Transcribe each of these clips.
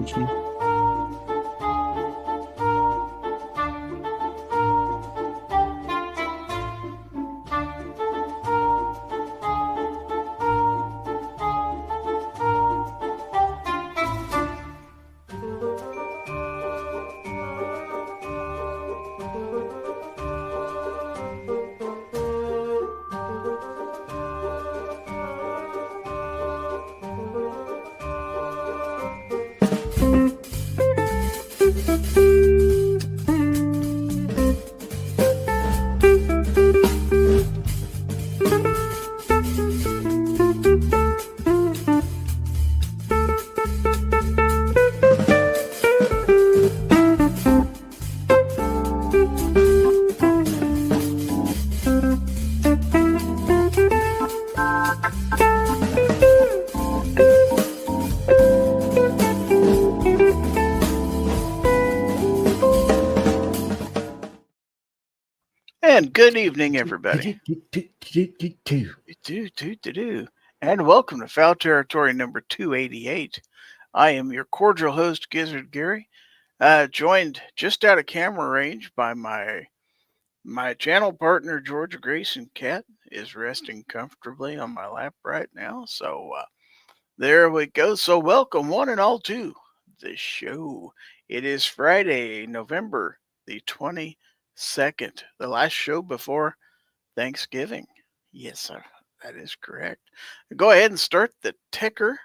Gucci. And good evening, everybody. And welcome to Fowl Territory number 288. I am your cordial host, Gizzard Gary, joined just out of camera range by my channel partner, Georgia Grayson Cat, is resting comfortably on my lap right now. So there we go. So welcome one and all to the show. It is Friday, November the 22nd, the last show before Thanksgiving. Yes, sir, that is correct. Go ahead and start the ticker.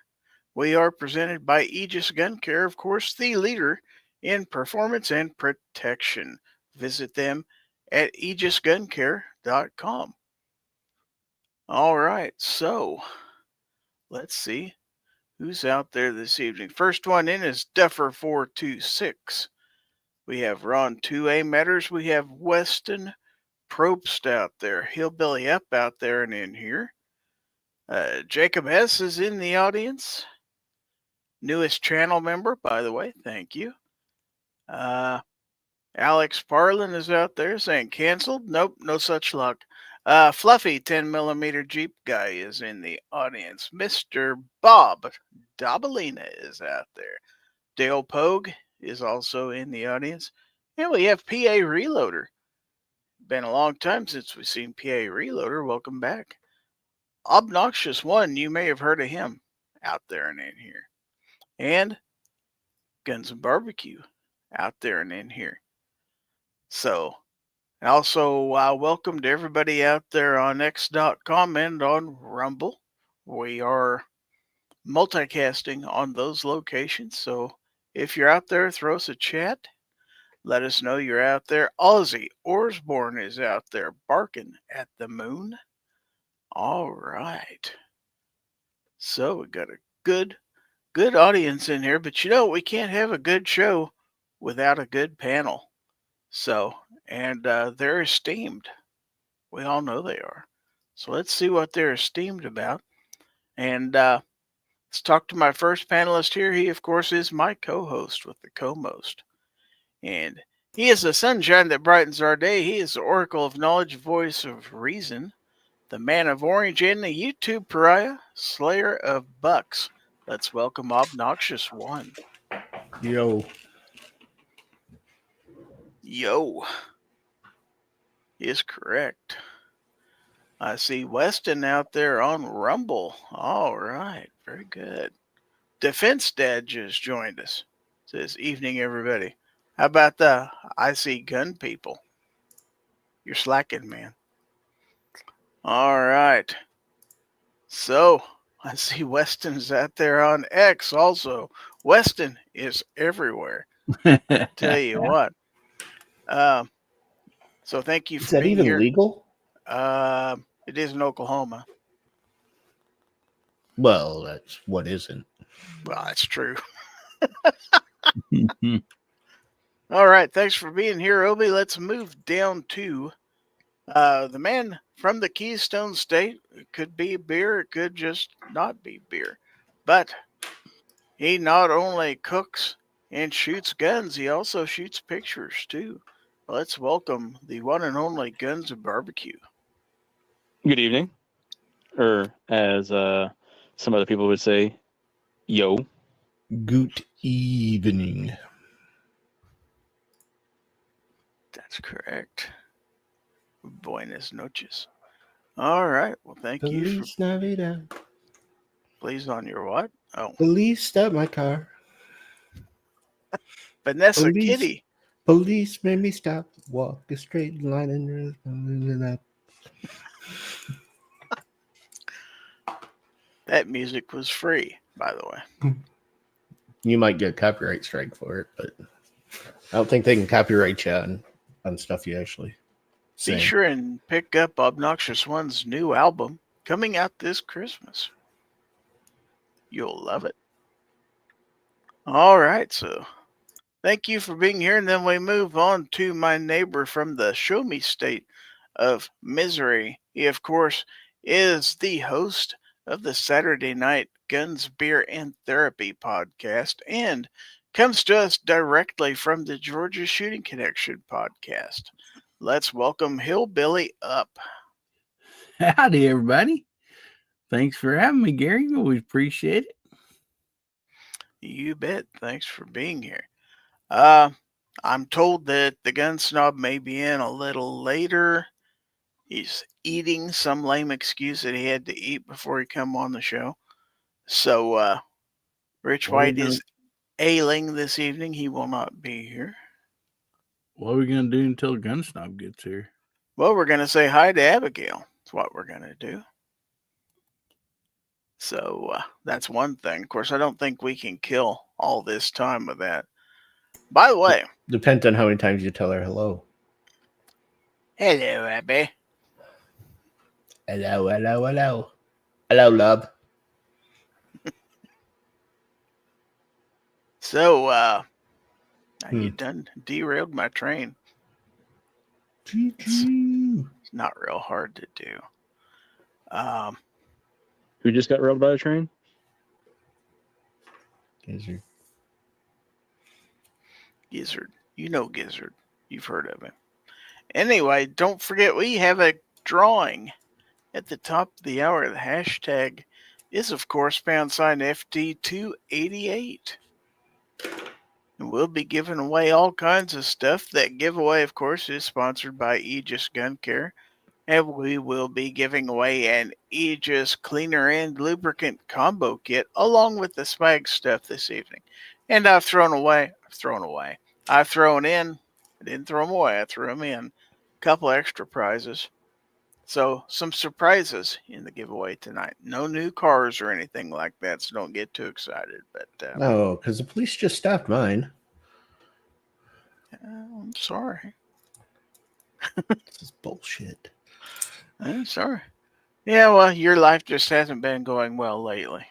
We are presented by Aegis Gun Care, of course, the leader in performance and protection. Visit them at aegisguncare.com. All right, so let's see who's out there this evening. First one in is Duffer426. We have Ron 2A Matters. We have Weston Probst out there. Hillbilly Up out there and in here. Jacob S. is in the audience. Newest channel member, by the way. Thank you. Alex Parlin is out there saying canceled. Nope, no such luck. Fluffy 10mm Jeep guy is in the audience. Mr. Bob Dabalina is out there. Dale Pogue is also in the audience. And we have PA Reloader. Been a long time since we've seen PA Reloader. Welcome back. Obnoxious One, you may have heard of him out there and in here. And Guns and Barbecue out there and in here. So, also welcome to everybody out there on X.com and on Rumble. We are multicasting on those locations. So, if you're out there, throw us a chat. Let us know you're out there. Ozzy Orsborn is out there barking at the moon. All right. So we got a good audience in here, but we can't have a good show without a good panel. So, and they're esteemed. We all know they are. So let's see what they're esteemed about. And let's talk to my first panelist here. He, of course, is my co-host with the co-most. And he is the sunshine that brightens our day. He is the oracle of knowledge, voice of reason, the man of orange, and the YouTube pariah, slayer of bucks. Let's welcome Obnoxious One. Yo. Is correct. I see Weston out there on Rumble. All right. Very good. Defense Dad just joined us. Says, evening, everybody. How about the I see gun people? You're slacking, man. All right. So, I see Weston's out there on X also. Weston is everywhere. Tell you what. So thank you for being here. Is that even legal? It is in Oklahoma. Well, that's what isn't. Well, that's true. All right. Thanks for being here, Obi. Let's move down to the man from the Keystone State. It could be beer. It could just not be beer. But he not only cooks and shoots guns, he also shoots pictures, too. Let's welcome the one and only Guns and Barbecue. Good evening. Or as some other people would say, yo. Good evening. That's correct. Buenas noches. All right. Well, thank you. Police Navidad. Please on your what? Oh, Police stopped my car. Vanessa Police. Kitty. Police made me stop. Walk a straight line and That music was free, by the way. You might get a copyright strike for it, but I don't think they can copyright you on stuff you actually Be say. sure and pick up Obnoxious One's new album coming out this Christmas. You'll love it. All right, so thank you for being here. And then we move on to my neighbor from the Show Me State of Misery. He, of course, is the host of the Saturday Night Guns, Beer, and Therapy podcast and comes to us directly from the Georgia Shooting Connection podcast. Let's welcome Hillbilly up. Howdy, everybody. Thanks for having me, Gary. Always appreciate it. You bet. Thanks for being here. I'm told that the gun snob may be in a little later. He's eating some lame excuse that he had to eat before he come on the show. So Rich White is ailing this evening. He will not be here. What are we going to do until Gun Snob gets here? Well, we're going to say hi to Abigail. That's what we're going to do. So that's one thing. Of course, I don't think we can kill all this time with that. By the way, Depends on how many times you tell her hello. hello, Abby. Hello, hello, hello. Hello, love. So, you done derailed my train. It's not real hard to do. Who just got railed by a train? Gizzard. Gizzard. You know Gizzard. You've heard of him. Anyway, don't forget we have a drawing at the top of the hour. The hashtag is, of course, #FD288. And we'll be giving away all kinds of stuff. That giveaway, of course, is sponsored by Aegis Gun Care. And we will be giving away an Aegis cleaner and lubricant combo kit along with the swag stuff this evening. And I've thrown in, I didn't throw them away, I threw them in. A couple extra prizes. So some surprises in the giveaway tonight. No new cars or anything like that, so don't get too excited. But No, because the police just stopped mine. I'm sorry. This is bullshit. I'm sorry. Yeah, well, your life just hasn't been going well lately.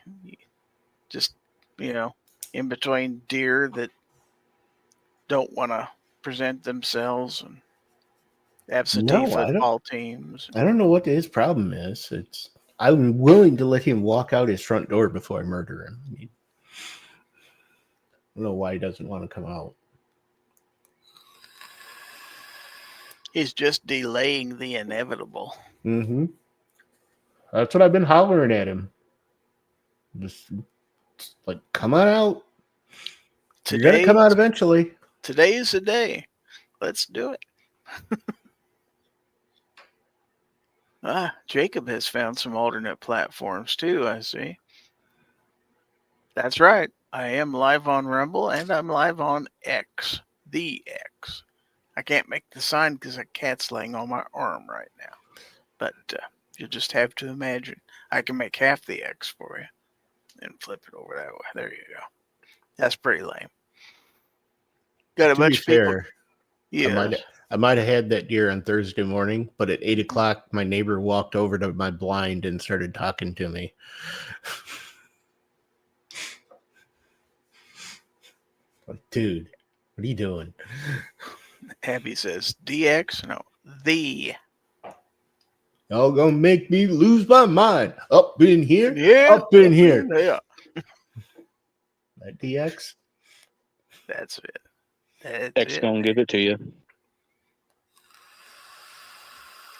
Just, in between deer that don't want to present themselves and absentee football teams. I don't know what his problem is. I'm willing to let him walk out his front door before I murder him. I don't know why he doesn't want to come out. He's just delaying the inevitable. Mm-hmm. That's what I've been hollering at him. Just like, come on out. You're going to come out eventually. Today is the day. Let's do it. Jacob has found some alternate platforms too, I see. That's right. I am live on Rumble and I'm live on X. The X. I can't make the sign because a cat's laying on my arm right now. But you'll just have to imagine. I can make half the X for you and flip it over that way. There you go. That's pretty lame. Got a bunch of people. Yeah. I might have had that deer on Thursday morning, but at 8 o'clock, my neighbor walked over to my blind and started talking to me. Like, dude, what are you doing? Abby says, DX? No, the. Y'all gonna make me lose my mind. Up in here? Yeah. Up in here. Yeah. That DX? That's it. That's X it. gonna give it to you.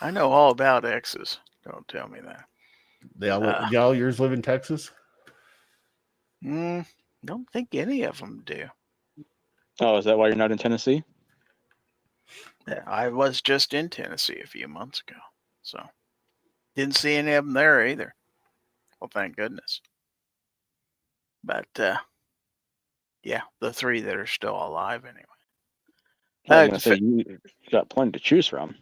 I know all about X's. Don't tell me that. Y'all yours live in Texas? No, Don't think any of them do. Oh, is that why you're not in Tennessee? Yeah, I was just in Tennessee a few months ago, so didn't see any of them there either. Well, thank goodness. But yeah, the 3 that are still alive anyway. I was going to say, you got plenty to choose from.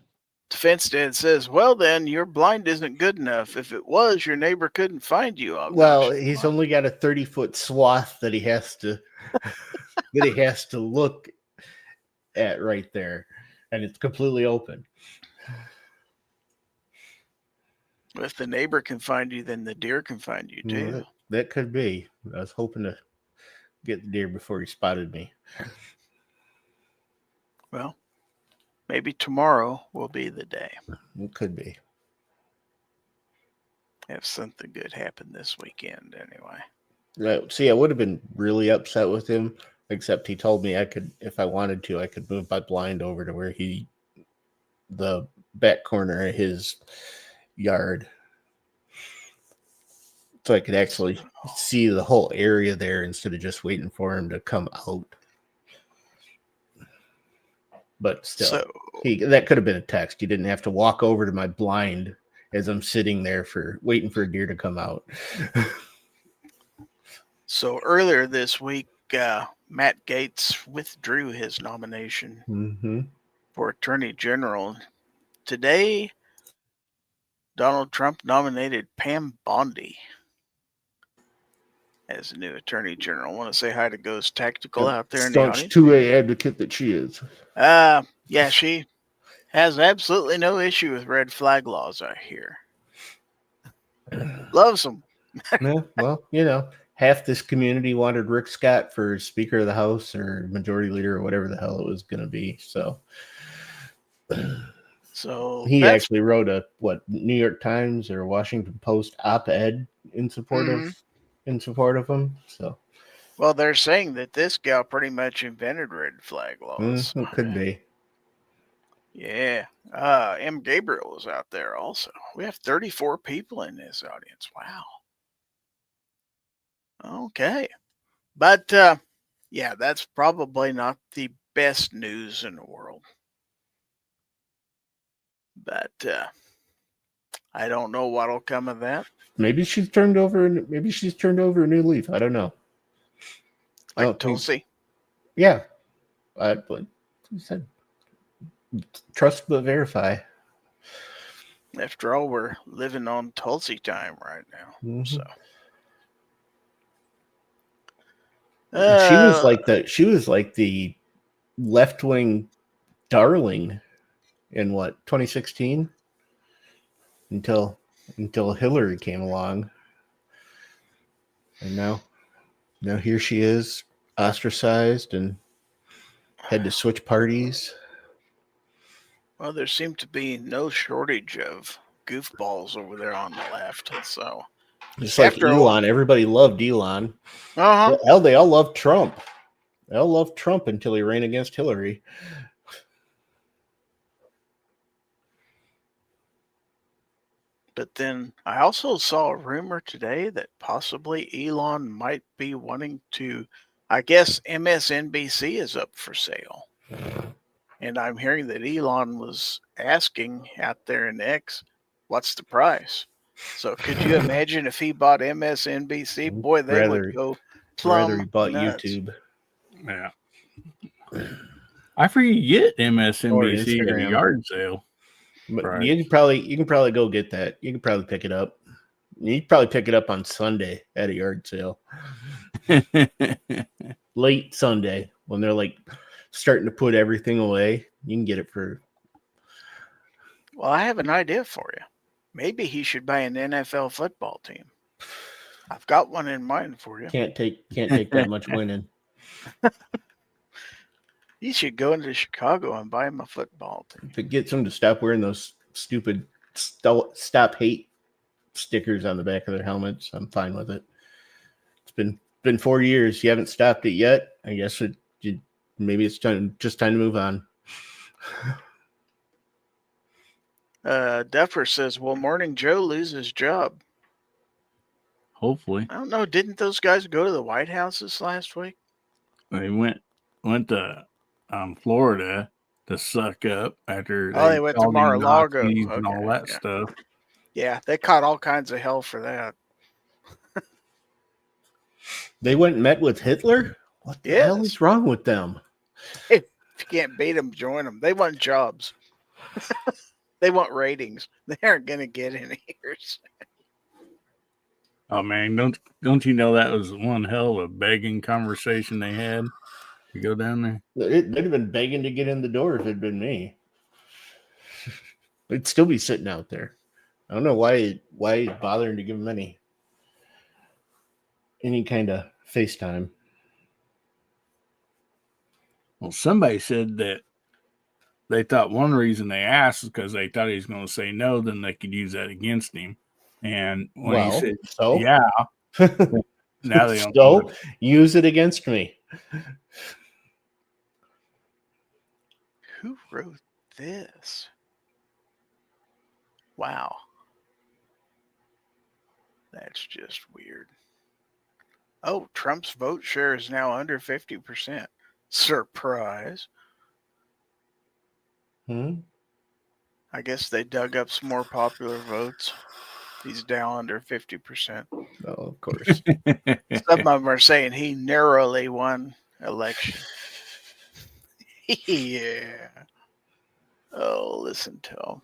Defense Dad says, well, then, your blind isn't good enough. If it was, your neighbor couldn't find you. Well, he's only got a 30-foot swath that he has to look at right there, and it's completely open. If the neighbor can find you, then the deer can find you too. That could be. I was hoping to get the deer before he spotted me. Well, maybe tomorrow will be the day. It could be. Have something good happen this weekend anyway. Right. See, I would have been really upset with him, except he told me I could, if I wanted to, I could move my blind over to where the back corner of his yard, so I could actually see the whole area there instead of just waiting for him to come out. But still, that could have been a text. You didn't have to walk over to my blind as I'm sitting there waiting for a deer to come out. So earlier this week, Matt Gaetz withdrew his nomination for Attorney General. Today, Donald Trump nominated Pam Bondi as the new Attorney General. I want to say hi to Ghost Tactical out there in the audience. Staunch 2A advocate that she is. Yeah, she has absolutely no issue with red flag laws, I hear. Loves them. Yeah, well, half this community wanted Rick Scott for Speaker of the House or Majority Leader or whatever the hell it was going to be. So he actually wrote a New York Times or Washington Post op-ed in support of him. So, well, they're saying that this gal pretty much invented red flag laws. It could be. Yeah. M. Gabriel was out there also. We have 34 people in this audience. Wow. Okay. But, yeah, that's probably not the best news in the world. But I don't know what'll come of that. Maybe she's turned over a new leaf. I don't know. Like Tulsi? Yeah. I said trust but verify. After all, we're living on Tulsi time right now. So she was like the left-wing darling in 2016 until Hillary came along, and now here she is, ostracized and had to switch parties. Well, there seemed to be no shortage of goofballs over there on the left. So, just like Elon, everybody loved Elon. Hell, they all loved Trump. They all loved Trump until he ran against Hillary. But then I also saw a rumor today that possibly Elon might be wanting to, I guess MSNBC is up for sale. And I'm hearing that Elon was asking out there in X, what's the price? So could you imagine if he bought MSNBC? Boy, they would go plumb rather he bought nuts. YouTube. Yeah. I forget you get MSNBC at a yard sale. But right. You can probably go get that. You can probably pick it up. You can probably pick it up on Sunday at a yard sale. Late Sunday when they're like starting to put everything away. You can get it for. Well, I have an idea for you. Maybe he should buy an NFL football team. I've got one in mind for you. Can't take that much winning. You should go into Chicago and buy him a football team. To get them to stop wearing those stupid stop hate stickers on the back of their helmets, I'm fine with it. It's been 4 years. You haven't stopped it yet. I guess maybe it's time to move on. Duffer says, "Will Morning Joe lose his job?" Hopefully, I don't know. Didn't those guys go to the White House this last week? they went to Florida to suck up after Oh, they went to called them Mar-a-Lago. Nazis and all Okay, that yeah. stuff. Yeah, they caught all kinds of hell for that. They went and met with Hitler? What the hell is wrong with them? If you can't beat them, join them. They want jobs. They want ratings. They aren't going to get any ears. Oh man, don't you know that was one hell of a begging conversation they had to go down there? They'd have been begging to get in the door if it'd been me. They'd still be sitting out there. I don't know why bothering to give them any kind of FaceTime. Well, somebody said that they thought one reason they asked is because they thought he was going to say no, then they could use that against him. And when he said, yeah, now they don't. So use it against me. Who wrote this? Wow. That's just weird. Oh, Trump's vote share is now under 50%. Surprise. I guess they dug up some more popular votes. He's down under 50%. Oh, of course. Some of them are saying he narrowly won election. Yeah. Oh, listen to him.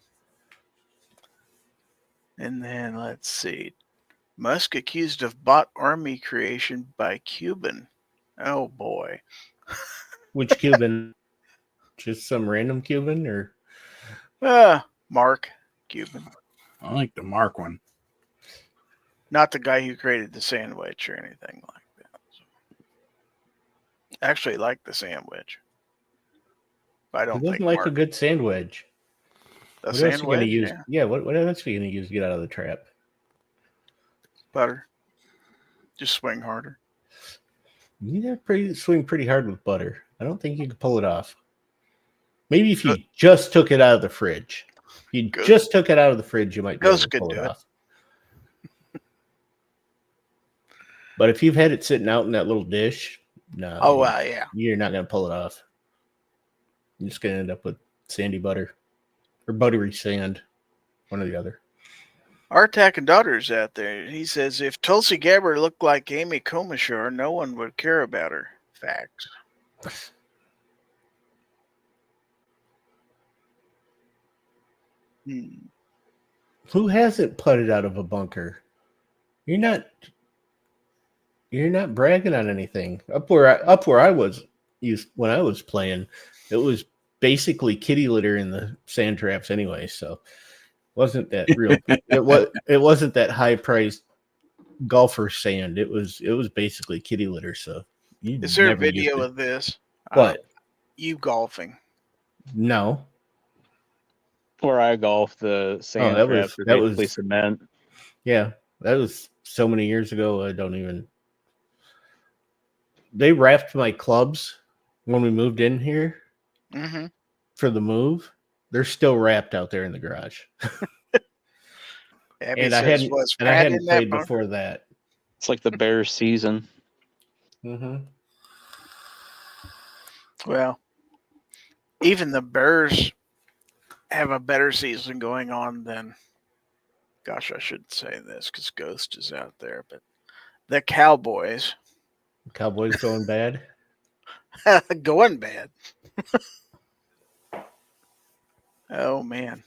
And then let's see. Musk accused of bot army creation by Cuban. Oh boy. Which Cuban? Just some random Cuban or? Mark Cuban. I like the Mark one. Not the guy who created the sandwich or anything like that. Actually, like the sandwich. But I don't think like a good sandwich. The what sandwich, else are you going to use? Yeah, what else are you going to use to get out of the trap? Butter. Just swing harder. You swing pretty hard with butter. I don't think you can pull it off. Maybe if you just took it out of the fridge. If you just took it out of the fridge, you might be able to pull it off. But if you've had it sitting out in that little dish, no. Oh, yeah. You're not going to pull it off. You're just going to end up with sandy butter or buttery sand, one or the other. Our attacking daughter's out there. He says, if Tulsi Gabbard looked like Amy Klobuchar, no one would care about her. Facts. Who hasn't putted out of a bunker? You're not bragging on anything. Up where I was when I was playing, it was basically kitty litter in the sand traps anyway. So wasn't that real? it wasn't that high priced golfer sand. It was basically kitty litter. So is there a video of this? What? You golfing? No. Where I golf, the sand traps are basically cement. Yeah, that was so many years ago. I don't even. They wrapped my clubs when we moved in here for the move. They're still wrapped out there in the garage. And I hadn't played before that. It's like the Bears season. Well, even the Bears have a better season going on than, gosh, I shouldn't say this because Ghost is out there, but the Cowboys. Cowboys going bad? Going bad. Oh, man.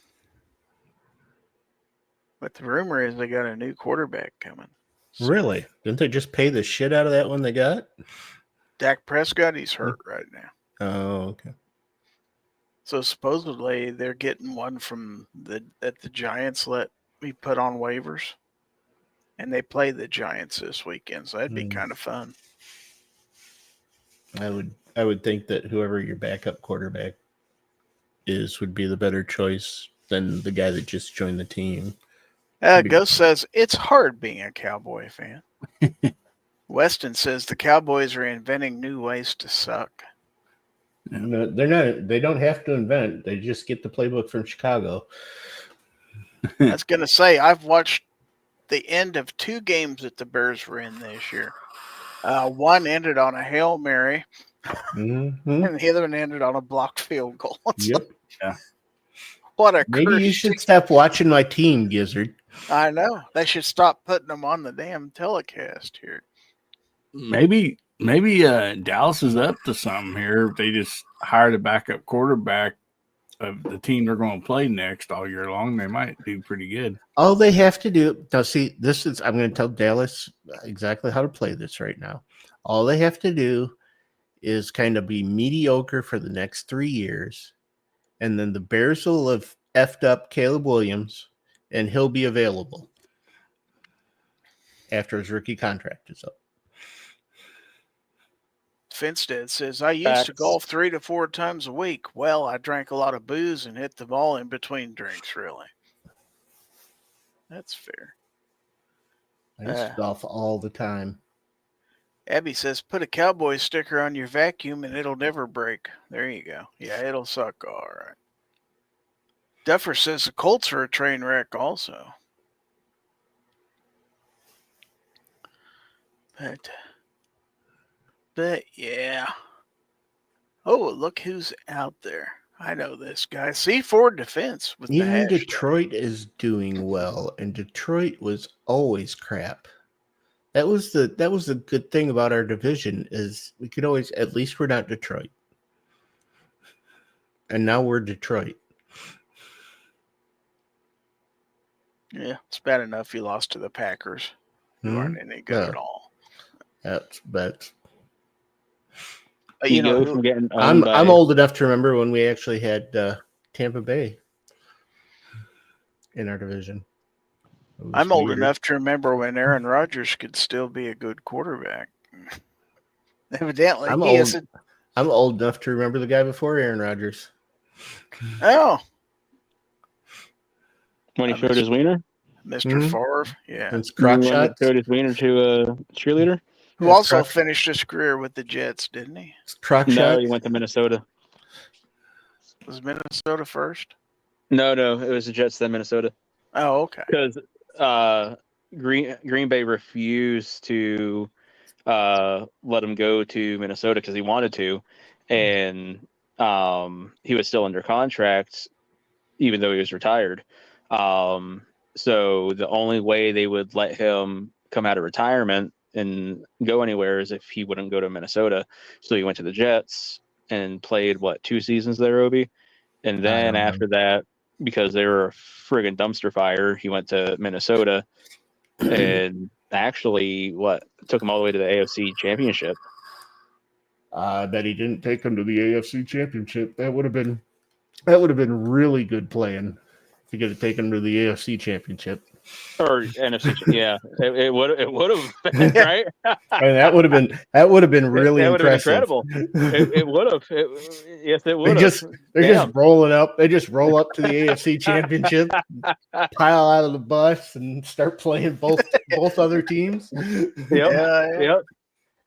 But the rumor is they got a new quarterback coming. So, really? Didn't they just pay the shit out of that one they got? Dak Prescott, he's hurt right now. Oh, okay. So supposedly they're getting one from the Giants let me put on waivers. And they play the Giants this weekend, so that'd be kind of fun. I would think that whoever your backup quarterback is would be the better choice than the guy that just joined the team. Ghost says it's hard being a Cowboy fan. Weston says the Cowboys are inventing new ways to suck. No, they're not. They don't have to invent. They just get the playbook from Chicago. I was going to say, I've watched the end of 2 games that the Bears were in this year. One ended on a Hail Mary, and the other one ended on a blocked field goal. Yep. Yeah. What a Maybe curse. you should stop watching my team, Gizzard. I know. They should stop putting them on the damn telecast here. Maybe Dallas is up to something here. If they just hired a backup quarterback of the team they're going to play next all year long, they might do pretty good. All they have to do, now see, I'm going to tell Dallas exactly how to play this right now. All they have to do is kind of be mediocre for the next 3 years, and then the Bears will have effed up Caleb Williams, and he'll be available after his rookie contract is up. Finstead says, I used to golf 3 to 4 times a week. Well, I drank a lot of booze and hit the ball in between drinks, really. That's fair. I used to golf all the time. Abby says, put a cowboy sticker on your vacuum and it'll never break. There you go. Yeah, it'll suck. All right. Duffer says the Colts are a train wreck also. But yeah. Oh, look who's out there. I know this guy. C4 defense with even the Detroit is doing well, and Detroit was always crap. That was the good thing about our division is we could always, at least we're not Detroit. And now we're Detroit. Yeah, it's bad enough you lost to the Packers. Who aren't any good at all. But you know, from getting I'm old enough to remember when we actually had Tampa Bay in our division. I'm old enough to remember when Aaron Rodgers could still be a good quarterback. Evidently, I'm old enough to remember the guy before Aaron Rodgers. Oh. When he showed his wiener? Mr. Favre, yeah. It's crock shots. Showed his wiener to a cheerleader? Who also finished his career with the Jets, didn't he? Crock no, shots. he went to Minnesota. Was Minnesota first? No, it was the Jets, then Minnesota. Oh, okay. Because Green Bay refused to let him go to Minnesota because he wanted to, and he was still under contract, even though he was retired. So the only way they would let him come out of retirement and go anywhere is if he wouldn't go to Minnesota. So he went to the Jets and played 2 seasons there, Obi, and then after that, because they were a friggin' dumpster fire, he went to Minnesota and actually took him all the way to the AFC Championship. I bet he didn't take him to the AFC Championship. That would have been really good playing if he could have taken him to the AFC Championship. Or NFC, yeah, it would have been right. I mean, that would have been really impressive. Incredible. It would have. Yes, it would have. They're just rolling up. They just roll up to the AFC Championship, pile out of the bus, and start playing both other teams. Yep.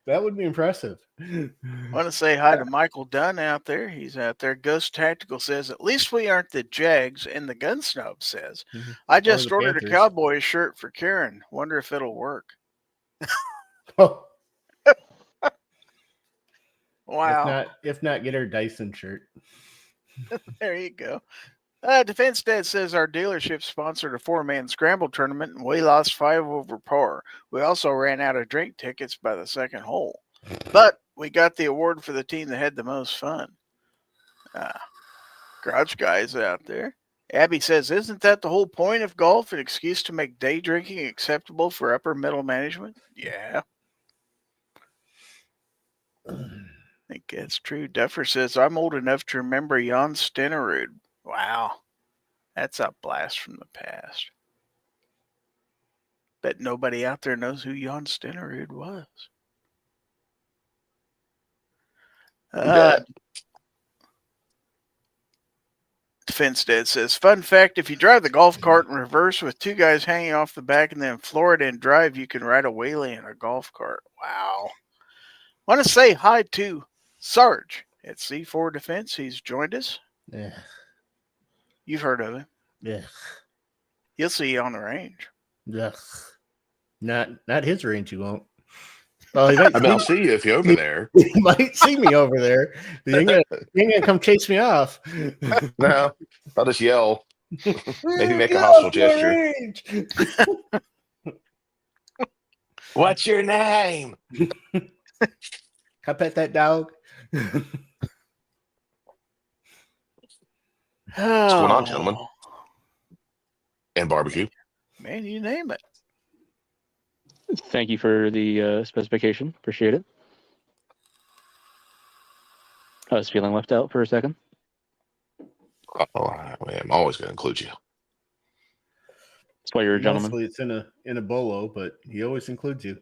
That would be impressive. I want to say hi to Michael Dunn out there. He's out there. Ghost Tactical says, at least we aren't the Jags. And the Gun Snub says, I just ordered a Cowboys shirt for Karen. Wonder if it'll work. Oh. Wow. If not, get her Dyson shirt. There you go. Defense Dad says our dealership sponsored a 4-man scramble tournament and we lost 5 over par. We also ran out of drink tickets by the second hole, but we got the award for the team that had the most fun. Garage guys out there. Abby says, isn't that the whole point of golf? An excuse to make day drinking acceptable for upper middle management? Yeah. I think that's true. Duffer says, I'm old enough to remember Jan Stenerud. Wow. That's a blast from the past. Bet nobody out there knows who Jan Stenerud was. Defense Dad says, fun fact, if you drive the golf cart in reverse with 2 guys hanging off the back and then floor it and drive, you can ride a wheelie in a golf cart. Wow. Want to say hi to Sarge at C4 Defense. He's joined us. Yeah. You've heard of him. Yeah. You'll see you on the range. Yeah. Not his range. You won't. Well, he might I mean, I'll see you if you're over there. He might see me over there. You ain't gonna come chase me off. No, I'll just yell. Maybe make Get a hostile off my gesture. range. What's your name? Can I pet that dog? What's going on, gentlemen? And barbecue. Man, you name it. Thank you for the specification. Appreciate it. I was feeling left out for a second. Oh, I'm always going to include you. That's why you're a gentleman. Mostly it's in a bolo, but he always includes you.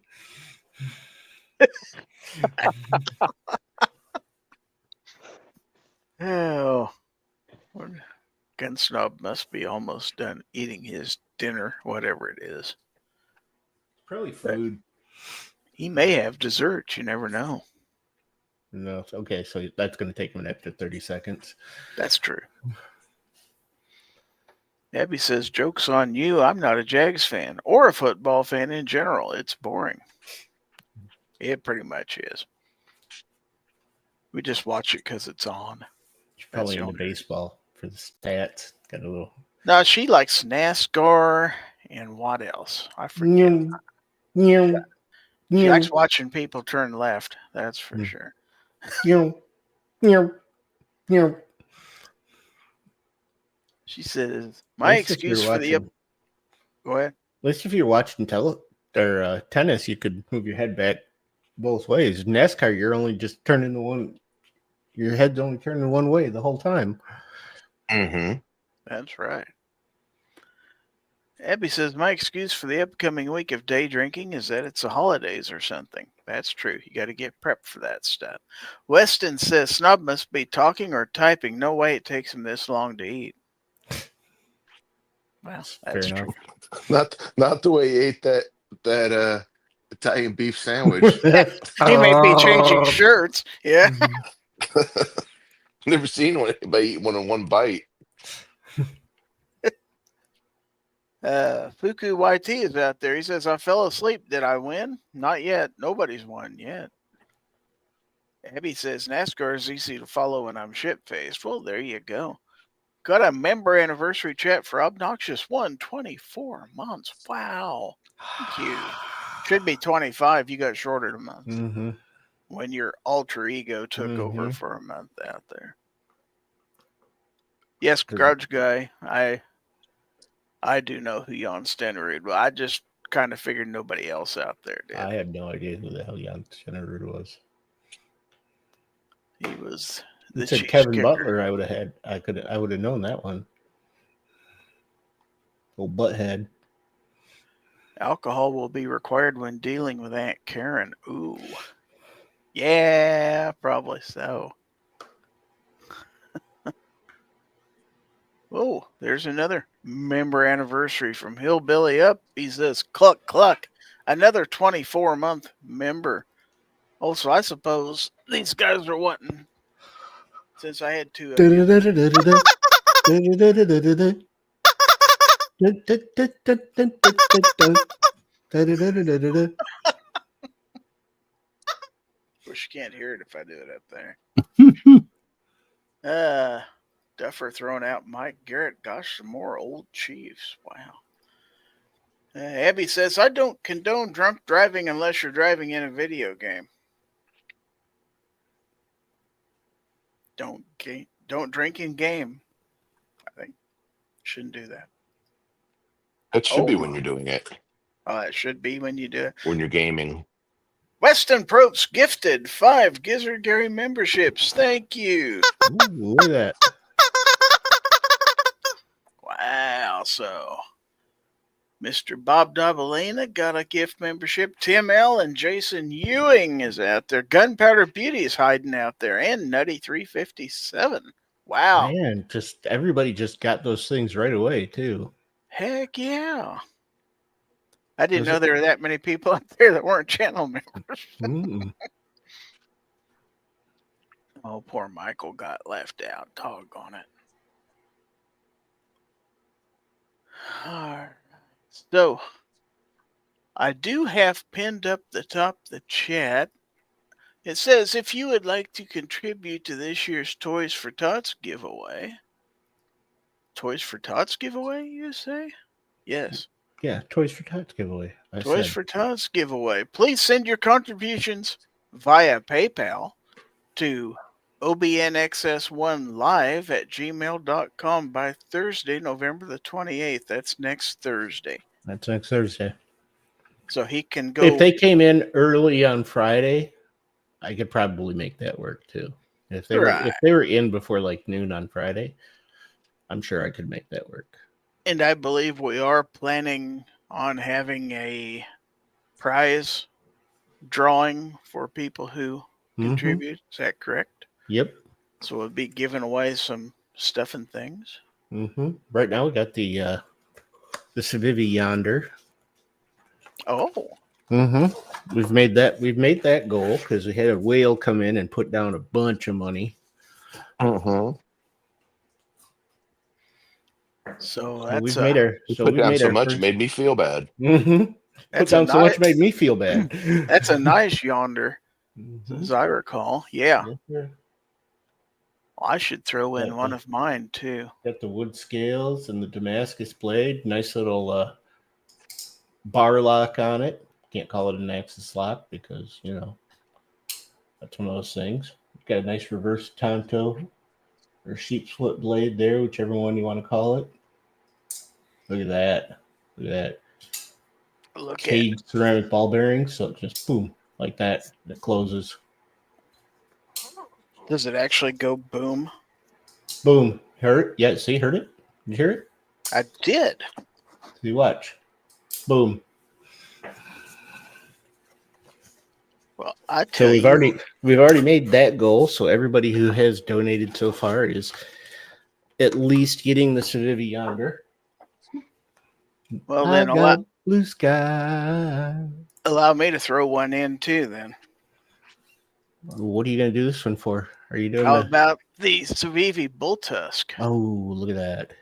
Oh, Gun Snob must be almost done eating his dinner, whatever it is. Probably food. He may have dessert. You never know. No, okay, so that's going to take him an extra 30 seconds. That's true. Abby says, joke's on you. I'm not a Jags fan or a football fan in general. It's boring. It pretty much is. We just watch it because it's on. She's probably into baseball for the stats. Got a little. No, she likes NASCAR and what else? I forget. She likes watching people turn left. That's for sure. She says, my excuse for the... Go ahead. At least if you're watching tennis, you could move your head back both ways. NASCAR, you're only just turning the one... Your head's only turning one way the whole time. Mm-hmm. That's right. Abby says, my excuse for the upcoming week of day drinking is that it's the holidays or something. That's true. You got to get prepped for that stuff. Weston says, Snob must be talking or typing. No way it takes him this long to eat. Well, that's true. Not the way he ate that Italian beef sandwich. He may be changing shirts. Yeah. Never seen anybody eat one in one bite. Fuku YT is out there. He says, I fell asleep. Did I win? Not yet. Nobody's won yet. Abby says, NASCAR is easy to follow and I'm shit-faced. Well, there you go. Got a member anniversary chat for Obnoxious 124 months. Wow. Thank you. Should be 25. You got shorted a month. Mm-hmm. When your alter ego took over for a month out there. Yes, Grudge Guy. I do know who Jan Stenerud was. I just kind of figured nobody else out there did. I had no idea who the hell Jan Stenerud was. He was the Chiefs Kevin kicker. Butler. I would have known that one. Old butthead. Alcohol will be required when dealing with Aunt Karen. Ooh. Yeah, probably so. Oh, there's another member anniversary from Hillbilly Up. He says, cluck, cluck. Another 24-month member. Also, I suppose these guys are wanting, since I had two of you. Wish you can't hear it if I do it up there. Duffer throwing out Mike Garrett. Gosh, some more old Chiefs. Wow. Abby says, I don't condone drunk driving unless you're driving in a video game. Don't drink in game. I think shouldn't do that. It should be when you're doing it. Oh, it should be when you do it. When you're gaming. Weston Probst gifted 5 Gizzard Gary memberships. Thank you. Ooh, look at that. Wow. So, Mr. Bob Dabalina got a gift membership. Tim L. and Jason Ewing is out there. Gunpowder Beauty is hiding out there. And Nutty 357. Wow. Man, everybody just got those things right away, too. Heck yeah. I didn't know there were that many people out there that weren't channel members. Oh, poor Michael got left out. Doggone it. All right. So, I do have pinned up the top of the chat. It says, if you would like to contribute to this year's Toys for Tots giveaway. Toys for Tots giveaway, you say? Yes. Yeah, Toys for Tots giveaway. Toys for Tots giveaway. Please send your contributions via PayPal to obnxs1live@gmail.com by Thursday, November the 28th. That's next Thursday. That's next Thursday. So he can go. If they came in early on Friday, I could probably make that work too. If they were in before like noon on Friday, I'm sure I could make that work. And I believe we are planning on having a prize drawing for people who contribute. Is that correct? Yep. So we'll be giving away some stuff and things. Right now we got the Civivi Yonder. Oh. We've made that goal because we had a whale come in and put down a bunch of money. So that's put down so much it made me feel bad. Put down so much made me feel bad. That's a nice yonder, as I recall. Yeah. I should throw in one of mine too. Got the wood scales and the Damascus blade. Nice little bar lock on it. Can't call it an axis lock because, that's one of those things. Got a nice reverse Tonto or sheep's foot blade there, whichever one you want to call it. Look at that. Cage ceramic ball bearings. So it just boom, like that. It closes. Does it actually go boom? Boom. Heard it? Yeah, see, heard it? Did you hear it? I did. See, watch. Boom. Well, I tell you. We've already made that goal. So everybody who has donated so far is at least getting the Civivi Yonder. Well, then blue sky. Allow me to throw one in too. Then. What are you going to do this one for? Are you doing? How about the Civivi Bull Tusk? Oh, look at that!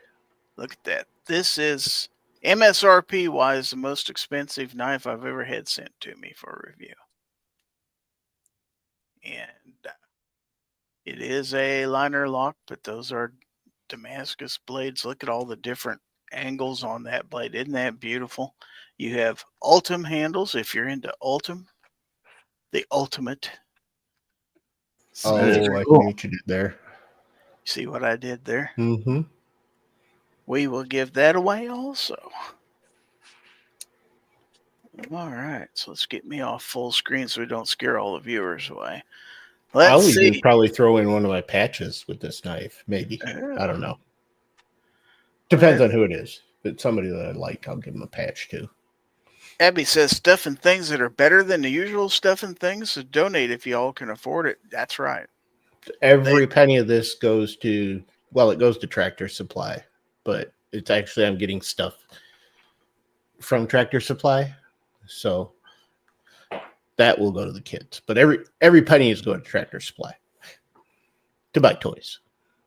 Look at that! This is MSRP wise the most expensive knife I've ever had sent to me for a review. And it is a liner lock, but those are Damascus blades. Look at all the different angles on that blade. Isn't that beautiful? You have Ultim handles if you're into Ultim. The ultimate. Oh, I see what you did there. See what I did there? Mm-hmm. We will give that away also. All right, so let's get me off full screen so we don't scare all the viewers away. Let's see. I'll probably throw in one of my patches with this knife, maybe. I don't know. Depends on who it is. If it's somebody that I like, I'll give them a patch too. Abby says stuff and things that are better than the usual stuff and things. So donate if you all can afford it. That's right. Every penny of this goes to, it goes to Tractor Supply, but it's actually, I'm getting stuff from Tractor Supply. So that will go to the kids. But every penny is going to Tractor Supply to buy toys.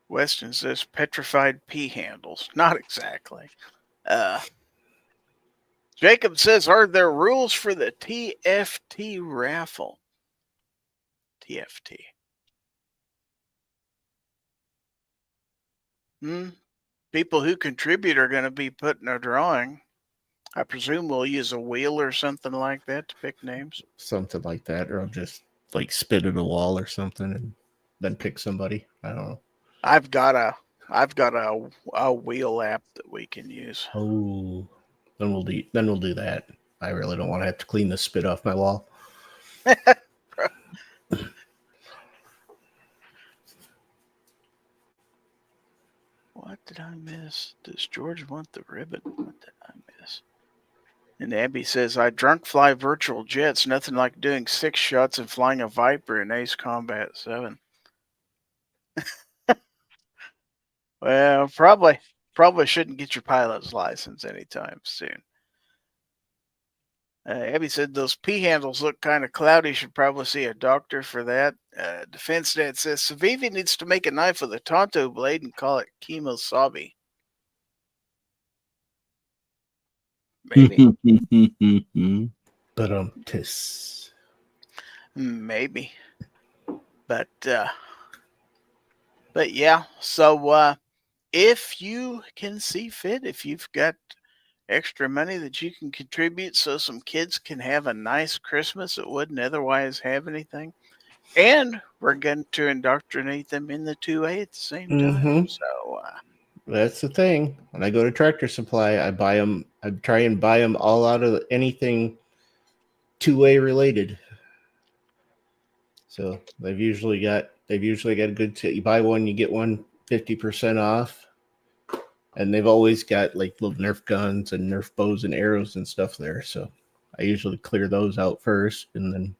Weston says petrified P handles. Not exactly. Jacob says, are there rules for the TFT raffle? TFT. People who contribute are going to be put in a drawing. I presume we'll use a wheel or something like that to pick names. Something like that, or I'll just spit at a wall or something and then pick somebody. I don't know. I've got a wheel app that we can use. Oh, then we'll do that. I really don't want to have to clean the spit off my wall. What did I miss? Does George want the ribbon? What did I miss? And Abby says, I drunk fly virtual jets. Nothing like doing 6 shots and flying a Viper in Ace Combat 7. Well, probably shouldn't get your pilot's license anytime soon. Abby said those P handles look kind of cloudy. Should probably see a doctor for that. Defense Dad says Civivi needs to make a knife with a Tonto blade and call it Kemosabe. Maybe. But Maybe. But yeah. So if you can see fit, if you've got extra money that you can contribute so some kids can have a nice Christmas that wouldn't otherwise have anything. And we're going to indoctrinate them in the 2A at the same time. So that's the thing. When I go to Tractor Supply, I try and buy them all out of anything 2A related. So they've usually got a good set. You buy one, you get one 50% off. And they've always got like little Nerf guns and Nerf bows and arrows and stuff there. So I usually clear those out first, and then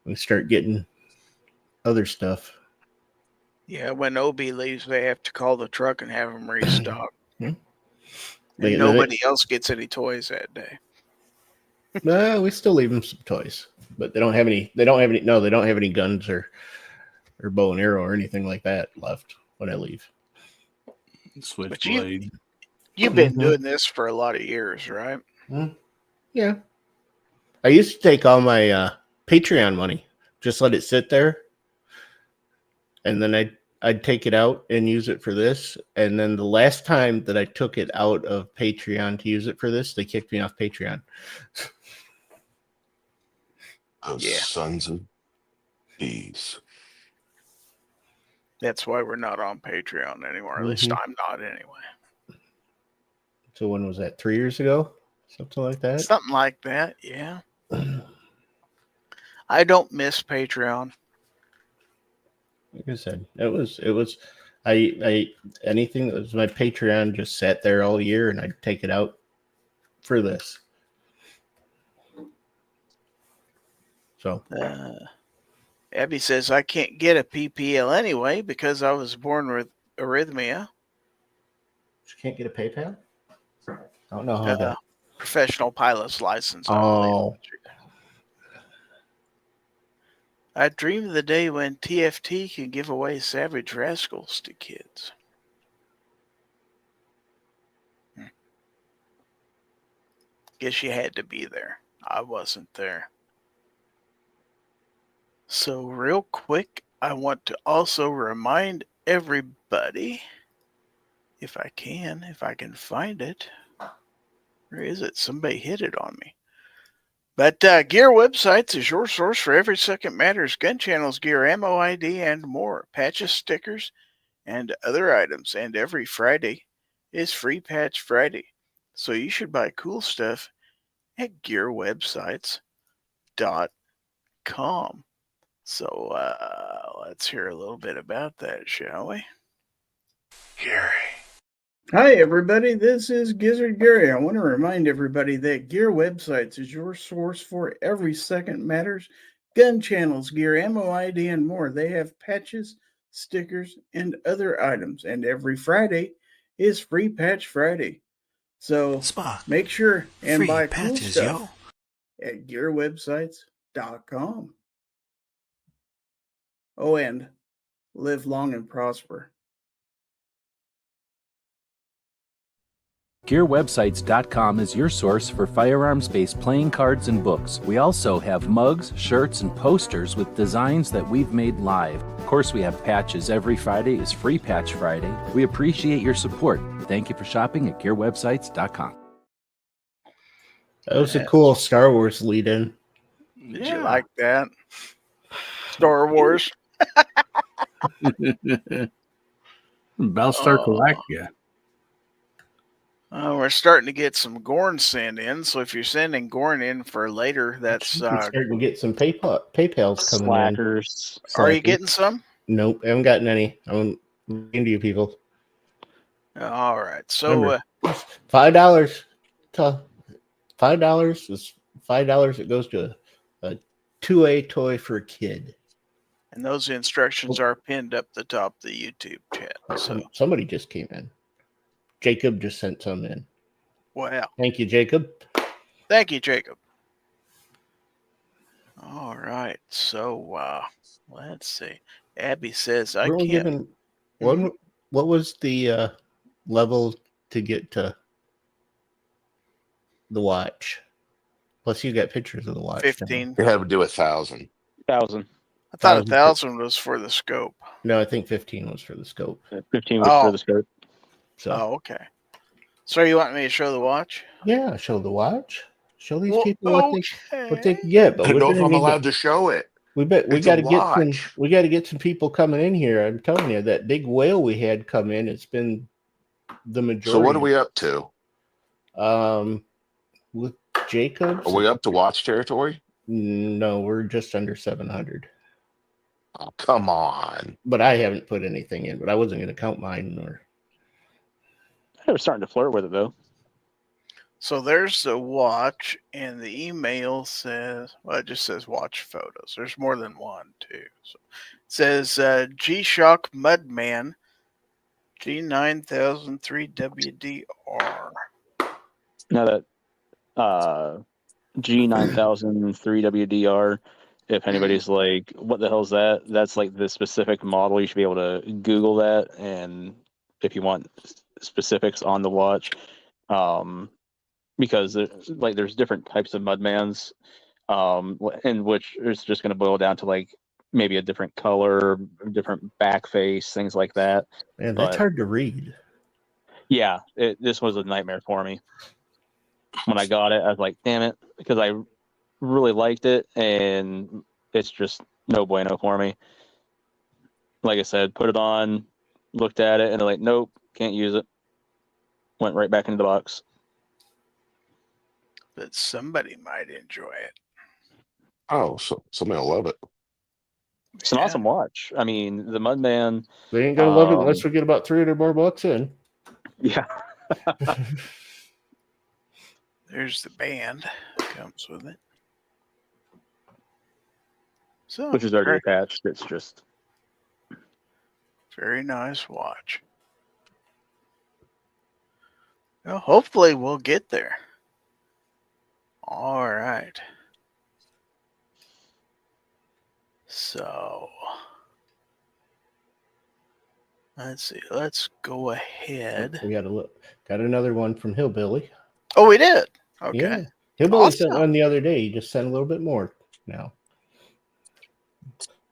we start getting other stuff. Yeah, when Obi leaves, they have to call the truck and have them restock. Hmm. And nobody else gets any toys that day. No, we still leave them some toys, but they don't have any. They don't have any guns or bow and arrow or anything like that left when I leave. Switchblade. You've been doing this for a lot of years, right? Yeah. I used to take all my Patreon money, just let it sit there, and then I'd take it out and use it for this. And then the last time that I took it out of Patreon to use it for this, they kicked me off Patreon. Those sons of bees. That's why we're not on Patreon anymore. At least I'm not anyway. So when was that? 3 years ago? Something like that? Something like that, yeah. I don't miss Patreon. Like I said, anything that was my Patreon just sat there all year, and I'd take it out for this. So Abby says, I can't get a PPL anyway because I was born with arrhythmia. You can't get a PayPal? I don't know how that. Professional pilot's license. Oh. I dream of the day when TFT can give away Savage Rascals to kids. Guess you had to be there. I wasn't there. So real quick, I want to also remind everybody, if I can find it. Where is it? Somebody hit it on me. But Gear Websites is your source for every second matters, gun channels, gear, ammo ID, and more. Patches, stickers, and other items. And every Friday is Free Patch Friday. So you should buy cool stuff at gearwebsites.com. So let's hear a little bit about that, shall we? Gary. Hi, everybody. This is Gizzard Gary. I want to remind everybody that Gear Websites is your source for every second matters, gun channels, gear, ammo ID, and more. They have patches, stickers, and other items. And every Friday is Free Patch Friday. So make sure and buy cool stuff at gearwebsites.com. Oh, and live long and prosper. GearWebsites.com is your source for firearms-based playing cards and books. We also have mugs, shirts, and posters with designs that we've made live. Of course, we have patches. Every Friday is Free Patch Friday. We appreciate your support. Thank you for shopping at GearWebsites.com. That was a cool Star Wars lead-in. Did you like that? Star Wars? Battlestar Galactica. We're starting to get some Gorn sent in, so if you're sending Gorn in for later, that's starting to get some PayPal's coming Slackers. in. Are you getting some? Nope, I haven't gotten any. I'm into you people. All right, so $5 is $5. It goes to a 2A toy for a kid. And those instructions are pinned up the top of the YouTube chat. So somebody just came in. Jacob just sent some in. Wow. Thank you, Jacob. Thank you, Jacob. All right. So let's see. Abby says I can't. What was the level to get to the watch? Plus, you got pictures of the watch. 15. You have to do 1,000. 1,000. I thought 1,000. 1,000 was for the scope. No, I think 15 was for the scope. 15 was for the scope. So, Oh, okay. So you want me to show the watch? yeah, show the watch. Show these Well, people what they can get. But I don't we're know if gonna I'm need allowed to show it. we got It's to a watch. we got to get some people coming in here. I'm telling you, that big whale we had come in, it's been the majority. So what are we up to? With Jacobs, Are we up to watch territory? no, we're just under 700. Oh, come on. But I haven't put anything in. But I wasn't going to count mine. Or I was starting to flirt with it, though. So there's the watch, and the email says, well, it just says watch photos. There's more than one, too. So it says G-Shock Mudman G9003WDR. Now that G9003WDR, if anybody's like, what the hell is that? That's like the specific model. You should be able to Google that. And if you want specifics on the watch, because there's different types of Mudmans, in which it's just going to boil down to like maybe a different color, different back face, things like that. Man, that's hard to read. Yeah, this was a nightmare for me. When I got it, I was like, damn it, because I really liked it, and it's just no bueno for me. Like I said, put it on, looked at it, and they're like, nope, can't use it. Went right back into the box. But somebody might enjoy it. Oh, so somebody will love it. It's an awesome watch. I mean, the Mudman. They ain't gonna love it unless we get about 300 more bucks in. Yeah. There's the band that comes with it. So, Which is already attached. It's just very nice watch. Well, hopefully we'll get there. All right. So, let's see. Let's go ahead. We got another one from Hillbilly. Oh, we did. Okay. Yeah. Hillbilly Awesome. sent one the other day. He just sent a little bit more now.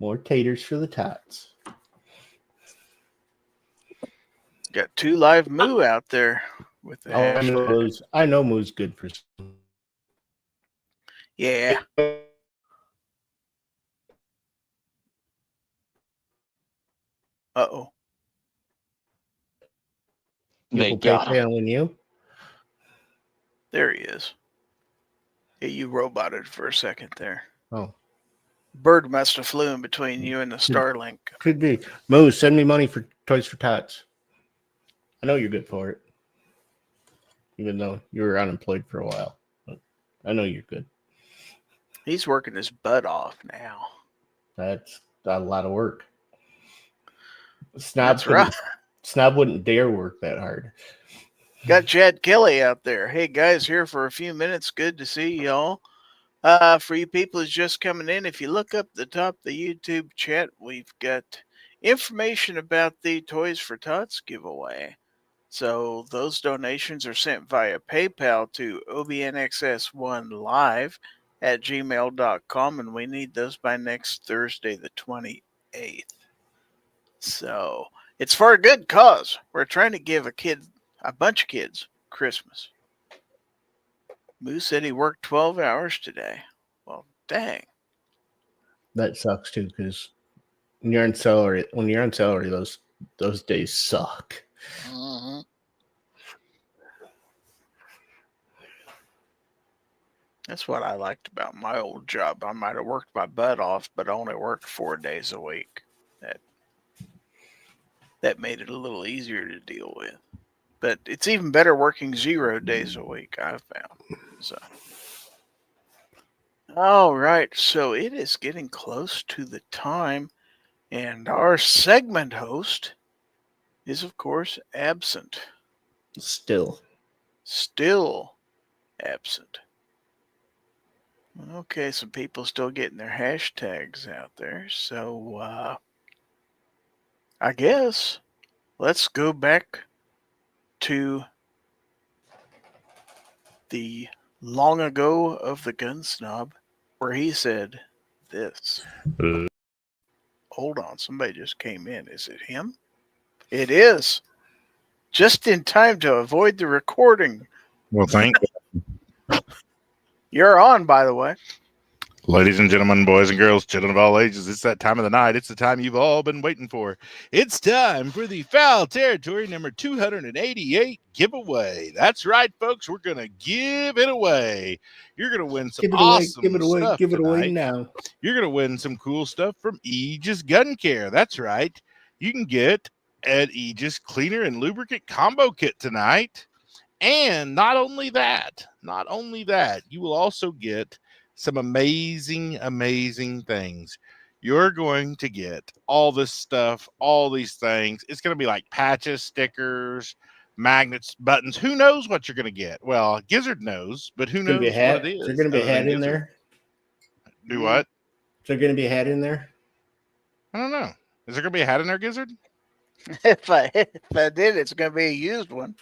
More taters for the tots. Got 2 live moo out there with the hashtag. I know moo's good for. Yeah. Uh-oh. they got him. PayPal you. There he is. Yeah, you roboted for a second there. Oh. Bird must have flew in between you and the Starlink. Could be. Moo, send me money for Toys for Tots. I know you're good for it. Even though you were unemployed for a while. But I know you're good. He's working his butt off now. That's a lot of work. Snob wouldn't dare work that hard. Got Chad Kelly out there. Hey, guys, here for a few minutes. Good to see y'all. For you people who's just coming in, if you look up the top of the YouTube chat, we've got information about the Toys for Tots giveaway. So those donations are sent via PayPal to obnxs1live@gmail.com, and we need those by next Thursday, the 28th. So it's for a good cause. We're trying to give a bunch of kids Christmas. Moo said he worked 12 hours today. Well, dang. That sucks too, because when you're on salary, those days suck. Mm-hmm. That's what I liked about my old job. I might have worked my butt off, but I only worked 4 days a week. That made it a little easier to deal with. But it's even better working 0 days a week, I've found. So, all right. So it is getting close to the time, and our segment host is, of course, absent. Still absent. Okay, some people still getting their hashtags out there. So, I guess let's go back to the long ago of the Gun Snob, where he said this. Hold on, somebody just came in. Is it him? It is. Just in time to avoid the recording. Well, thank you. You're on, by the way. Ladies and gentlemen, boys and girls, children of all ages, it's that time of the night. It's the time you've all been waiting for. It's time for the Fowl Territory number 288 giveaway. That's right, folks. We're going to give it away. You're going to win some awesome stuff Give it away tonight. now. You're going to win some cool stuff from Aegis Gun Care. That's right. You can get an Aegis cleaner and lubricant combo kit tonight. And not only that, you will also get some amazing things. You're going to get all this stuff, all these things. It's going to be like patches, stickers, magnets, buttons. Who knows what you're going to get? Well, Gizzard knows, but who knows what it is? Is there going to be a hat in there? Do what? Is there going to be a hat in there? I don't know. Is there going to be a hat in there, Gizzard? If I did, it's going to be a used one.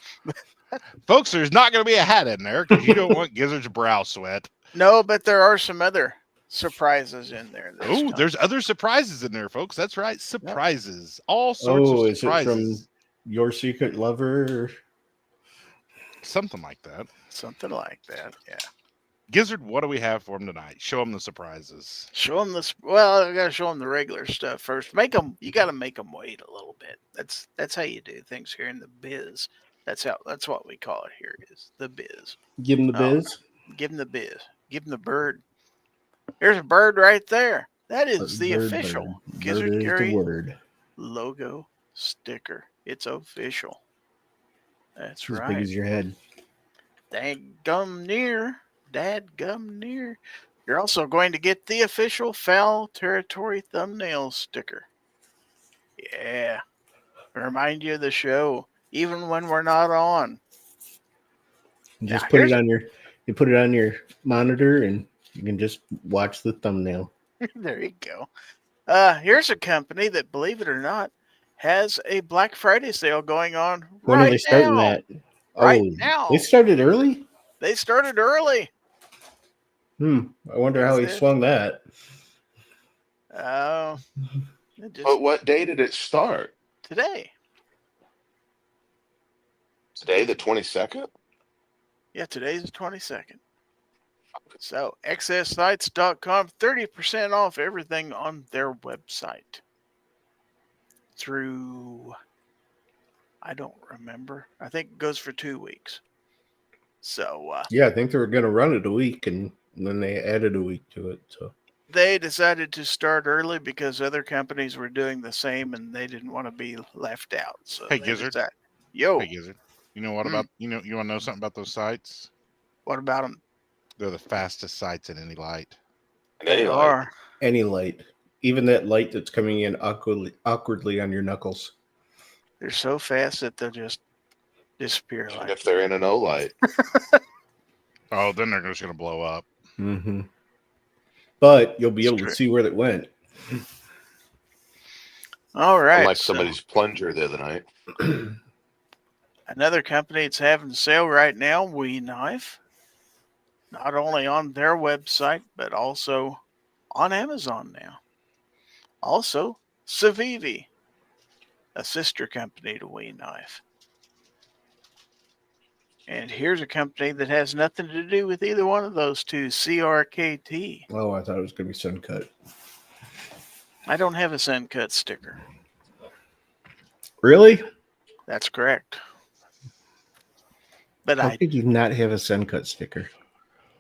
Folks, there's not going to be a hat in there because you don't want Gizzard's brow sweat. No, but there are some other surprises in there. Oh, there's other surprises in there, folks. That's right. Surprises. All sorts of surprises. Is it from Your Secret Lover? Something like that. Something like that, yeah. Gizzard, what do we have for him tonight? Show him the surprises. Show them this. Well, I got to show them the regular stuff first. You got to make them wait a little bit. That's how you do things here in the biz. That's what we call it here, is the biz. Give him the biz. Give him the biz. Give him the bird. Here's a bird right there. That is the official Gizzard Gary logo sticker. It's official. That's right. As big as your head. Dadgum near. You're also going to get the official Fowl Territory thumbnail sticker. Yeah. Remind you of the show, even when we're not on. Just put it on your monitor and you can just watch the thumbnail. There you go. Here's a company that, believe it or not, has a Black Friday sale going on when are they starting that? Right now. They started early? They started early. I wonder how he swung that. But what day did it start? Today. Today, the 22nd? Yeah, today's the 22nd. So, XSSites.com, 30% off everything on their website. Through, I don't remember. I think it goes for 2 weeks. So, yeah, I think they were going to run it a week, and then they added a week to it. So they decided to start early because other companies were doing the same, and they didn't want to be left out. So, hey, Gizzard. Hey, Gizzard. You know what about you want to know something about those sites? What about them? They're the fastest sites in any light. They are. Any light, even that light that's coming in awkwardly on your knuckles. They're so fast that they'll just disappear. Even if they're in an O light. Oh, then they're just going to blow up. Mm-hmm. But you'll be able to see where it went. All right. Like somebody's plunger the other night. Another company that's having a sale right now, We Knife. Not only on their website, but also on Amazon now. Also, Civivi, a sister company to We Knife. And here's a company that has nothing to do with either one of those two, CRKT. Oh, I thought it was going to be Suncut. I don't have a Suncut sticker. Really? That's correct. But How could you not have a Suncut sticker?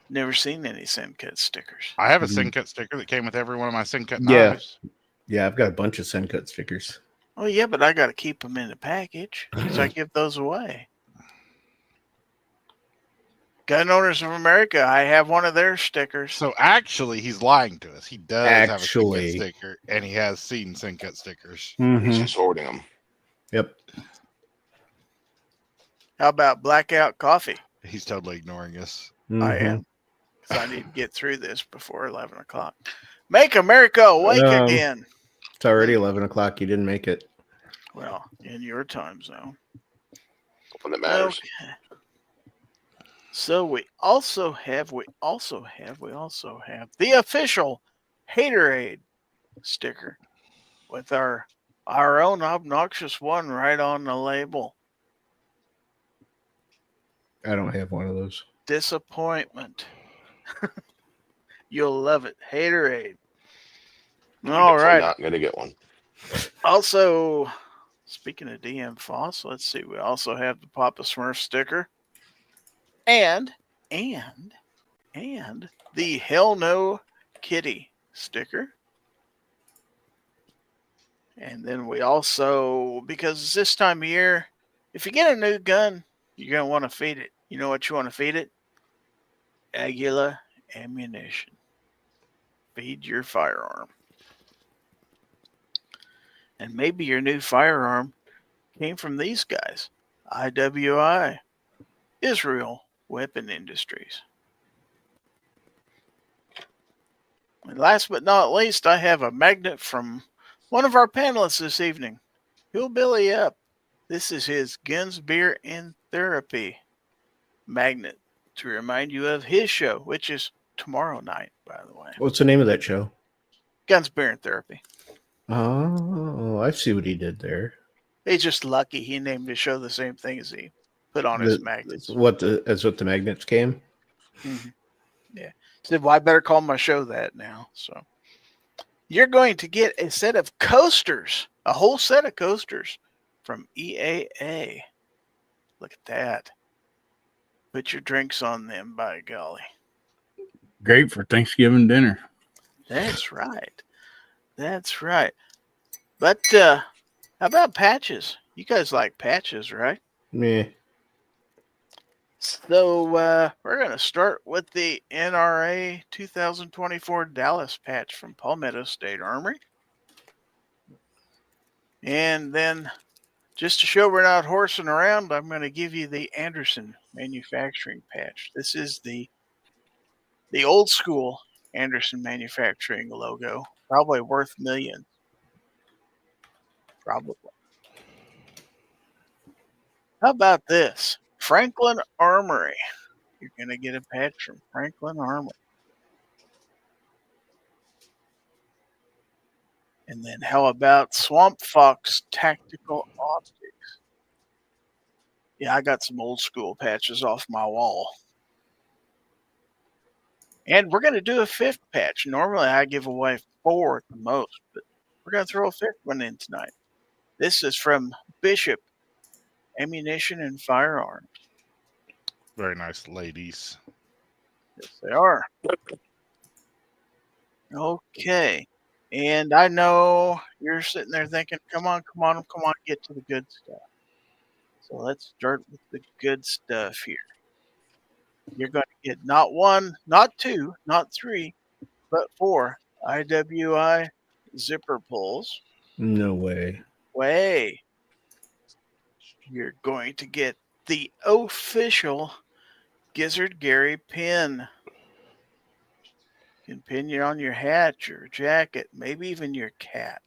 Never seen any Suncut stickers. I have a Suncut sticker that came with every one of my Suncut knives. Yeah, I've got a bunch of Suncut stickers. Oh, yeah, but I got to keep them in the package because I give those away. Gun Owners of America, I have one of their stickers. So actually, he's lying to us. He does have a Actually. Suncut sticker, and he has seen Suncut stickers. He's just hoarding them. Yep. How about Blackout Coffee? He's totally ignoring us. I am. Because I need to get through this before 11 o'clock. Make America awake again. It's already 11 o'clock. You didn't make it. Well, in your time zone. When it matters. Okay. So we also have the official Haterade sticker with our own obnoxious one right on the label. I don't have one of those. Disappointment. You'll love it. Haterade. You're All definitely right. not going to get one. Also, speaking of DM Foss, let's see. We also have the Papa Smurf sticker. And the Hell No Kitty sticker. And then we also, because it's this time of year, if you get a new gun, you're going to want to feed it. You know what you want to feed it? Aguila ammunition. Feed your firearm. And maybe your new firearm came from these guys. IWI, Israel Weapon Industries. And last but not least, I have a magnet from one of our panelists this evening. Hillbilly Up. This is his Guns, Beer, and Therapy magnet to remind you of his show, which is tomorrow night, by the way. What's the name of that show? Guns, Beer, and Therapy. Oh, I see what he did there. He's just lucky he named his show the same thing as he put on his magnets. That's what the magnets came? Mm-hmm. Yeah. Said, well, I better call my show that now. So you're going to get a set of coasters, a whole set of coasters from EAA. Look at that. Put your drinks on them, by golly. Great for Thanksgiving dinner. That's right. That's right. But how about patches? You guys like patches, right? Meh. So we're going to start with the NRA 2024 Dallas patch from Palmetto State Armory. And then just to show we're not horsing around, I'm going to give you the Anderson Manufacturing patch. This is the old school Anderson Manufacturing logo, probably worth millions. Probably. How about this? Franklin Armory. You're going to get a patch from Franklin Armory. And then how about Swamp Fox Tactical Optics? Yeah, I got some old school patches off my wall. And we're going to do a fifth patch. Normally I give away 4 at the most, but we're going to throw a fifth one in tonight. This is from Bishop Ammunition and Firearms. Very nice ladies. Yes, they are. Okay. And I know you're sitting there thinking, come on, get to the good stuff. So let's start with the good stuff here. You're going to get not 1, not 2, not 3, but 4 IWI zipper pulls. No way. You're going to get the official Gizzard Gary pin. You can pin it on your hat, your jacket, maybe even your cat.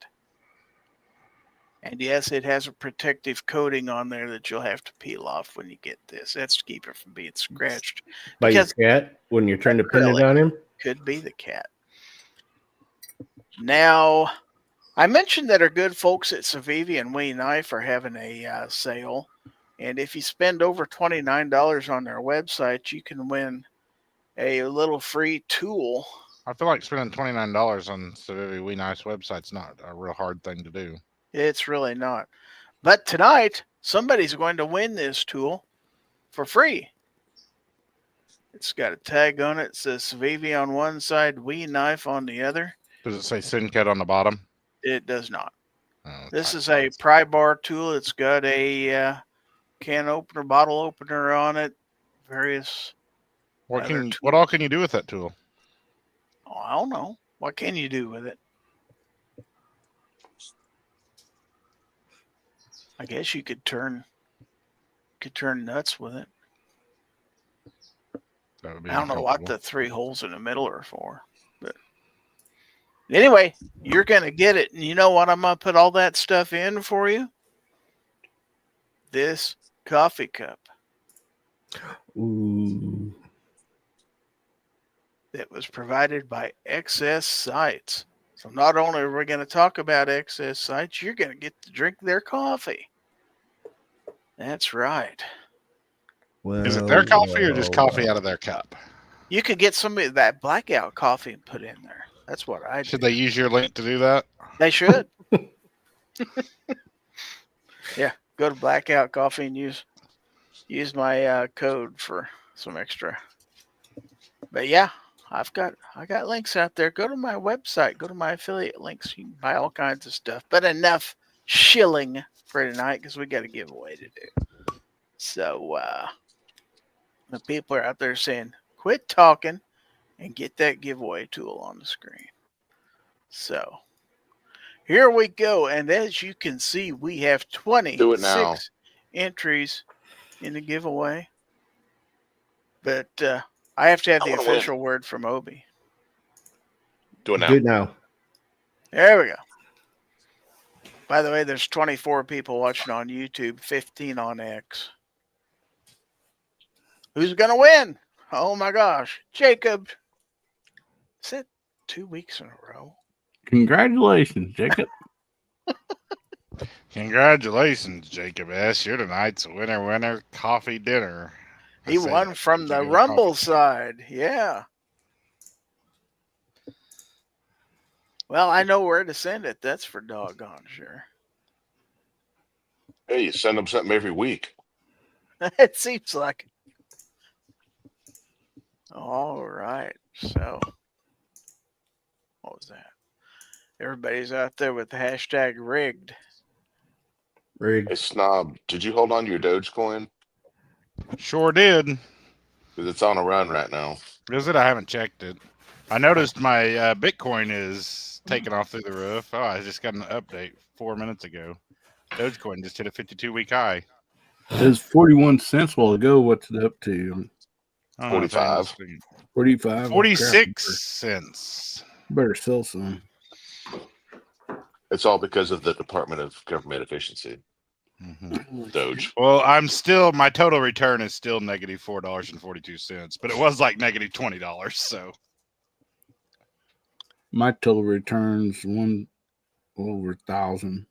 And yes, it has a protective coating on there that you'll have to peel off when you get this. That's to keep it from being scratched. By your cat when you're trying to pin it on him? Could be the cat. Now, I mentioned that our good folks at Civivi and Wee Knife are having a sale. And if you spend over $29 on their website, you can win a little free tool. I feel like spending $29 on Civivi Wee Nice website's not a real hard thing to do. It's really not. But tonight, somebody's going to win this tool for free. It's got a tag on it. It says Civivi on one side, Wee Knife on the other. Does it say Syncat on the bottom? It does not. Oh, This is a pry bar tool. It's got a can opener, bottle opener on it. Various. What all can you do with that tool? Oh, I don't know. What can you do with it? I guess you could turn nuts with it. That would be I don't know helpful. what the 3 holes in the middle are for. But anyway, you're going to get it. And you know what? I'm going to put all that stuff in for you. This coffee cup. Ooh. that was provided by Excess Sites. So not only are we going to talk about Excess Sites, you're going to get to drink their coffee. That's right. Well, Is it their coffee or just coffee out of their cup? You could get some of that blackout coffee and put in there. That's what I do. Should they use your link to do that? They should. Yeah, go to Blackout Coffee and use my code for some extra. But yeah, I got links out there. Go to my website. Go to my affiliate links. You can buy all kinds of stuff. But enough shilling for tonight because we got a giveaway to do. So the people are out there saying, quit talking and get that giveaway tool on the screen. So here we go. And as you can see, we have 26 entries in the giveaway. But I have to have the official word from Obi. Do it now. Do it now. There we go. By the way, there's 24 people watching on YouTube, 15 on X. Who's going to win? Oh my gosh. Jacob. Is that 2 weeks in a row? Congratulations, Jacob. Congratulations, Jacob S. You're tonight's winner coffee dinner. He won from the Rumble side. Yeah. Well, I know where to send it. That's for doggone sure. Hey, you send them something every week. It seems like it. All right. So, what was that? Everybody's out there with the hashtag rigged. Rigged. Hey, Snob, did you hold on to your Dogecoin? Sure did. Because it's on a run right now. Is it? I haven't checked it. I noticed my Bitcoin is taking off through the roof. Oh, I just got an update 4 minutes ago. Dogecoin just hit a 52-week high. It was 41 cents while ago. What's it up to? 45. 45. 46 cents. Better sell some. It's all because of the Department of Government Efficiency. Mm-hmm. Doge. Well, my total return is still negative $4.42, but it was like negative $20. So my total returns over 1,000.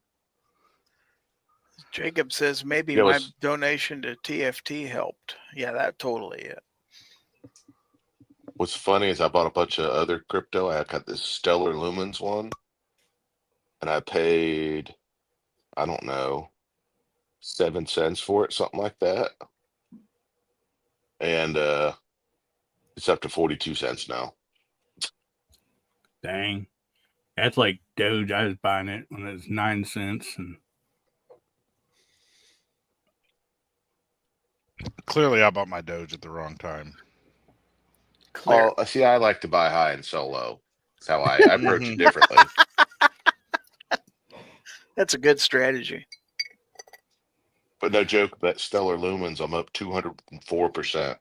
Jacob says maybe my donation to TFT helped. Yeah, that totally it. What's funny is I bought a bunch of other crypto. I got this Stellar Lumens one, and I paid, I don't know, 7 cents for it, something like that. And it's up to 42 cents now. Dang. That's like Doge. I was buying it when it was 9 cents. And clearly I bought my Doge at the wrong time. Oh, see, I like to buy high and sell low. That's how I approach it differently. That's a good strategy. But no joke, that Stellar Lumens, I'm up 204%.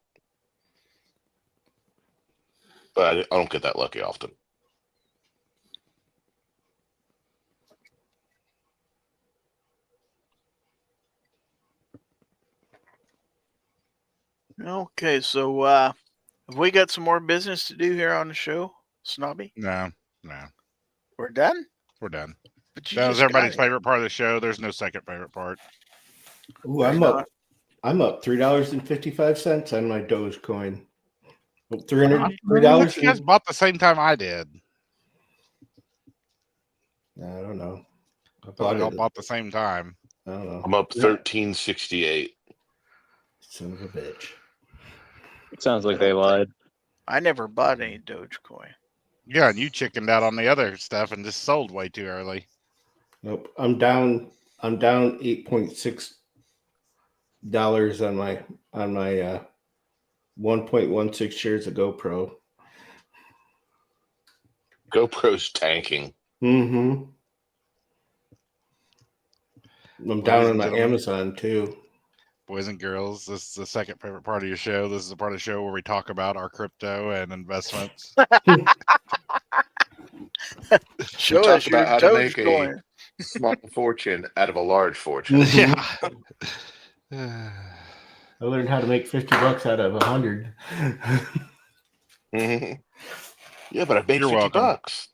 But I don't get that lucky often. Okay, so have we got some more business to do here on the show, Snobby? No. We're done? We're done. That was everybody's favorite part of the show. There's no second favorite part. Ooh, I'm up $3.55 on my Dogecoin. $300. You guys bought the same time I did. I don't know. I thought y'all bought the same time. I don't know. I'm up 1368. Son of a bitch. It sounds like they lied. I never bought any Dogecoin. Yeah, and you chickened out on the other stuff and just sold way too early. Nope. I'm down $8.6 on my 1.16 shares of GoPro. GoPro's tanking. Mm-hmm. I'm down on my Amazon too. Boys and girls, this is the second favorite part of your show. This is the part of the show where we talk about our crypto and investments. Show us your how to make Dogecoin. a small fortune out of a large fortune. Yeah. I learned how to make $50 out of 100. Mm-hmm. Yeah, but I paid You're 50 welcome. bucks.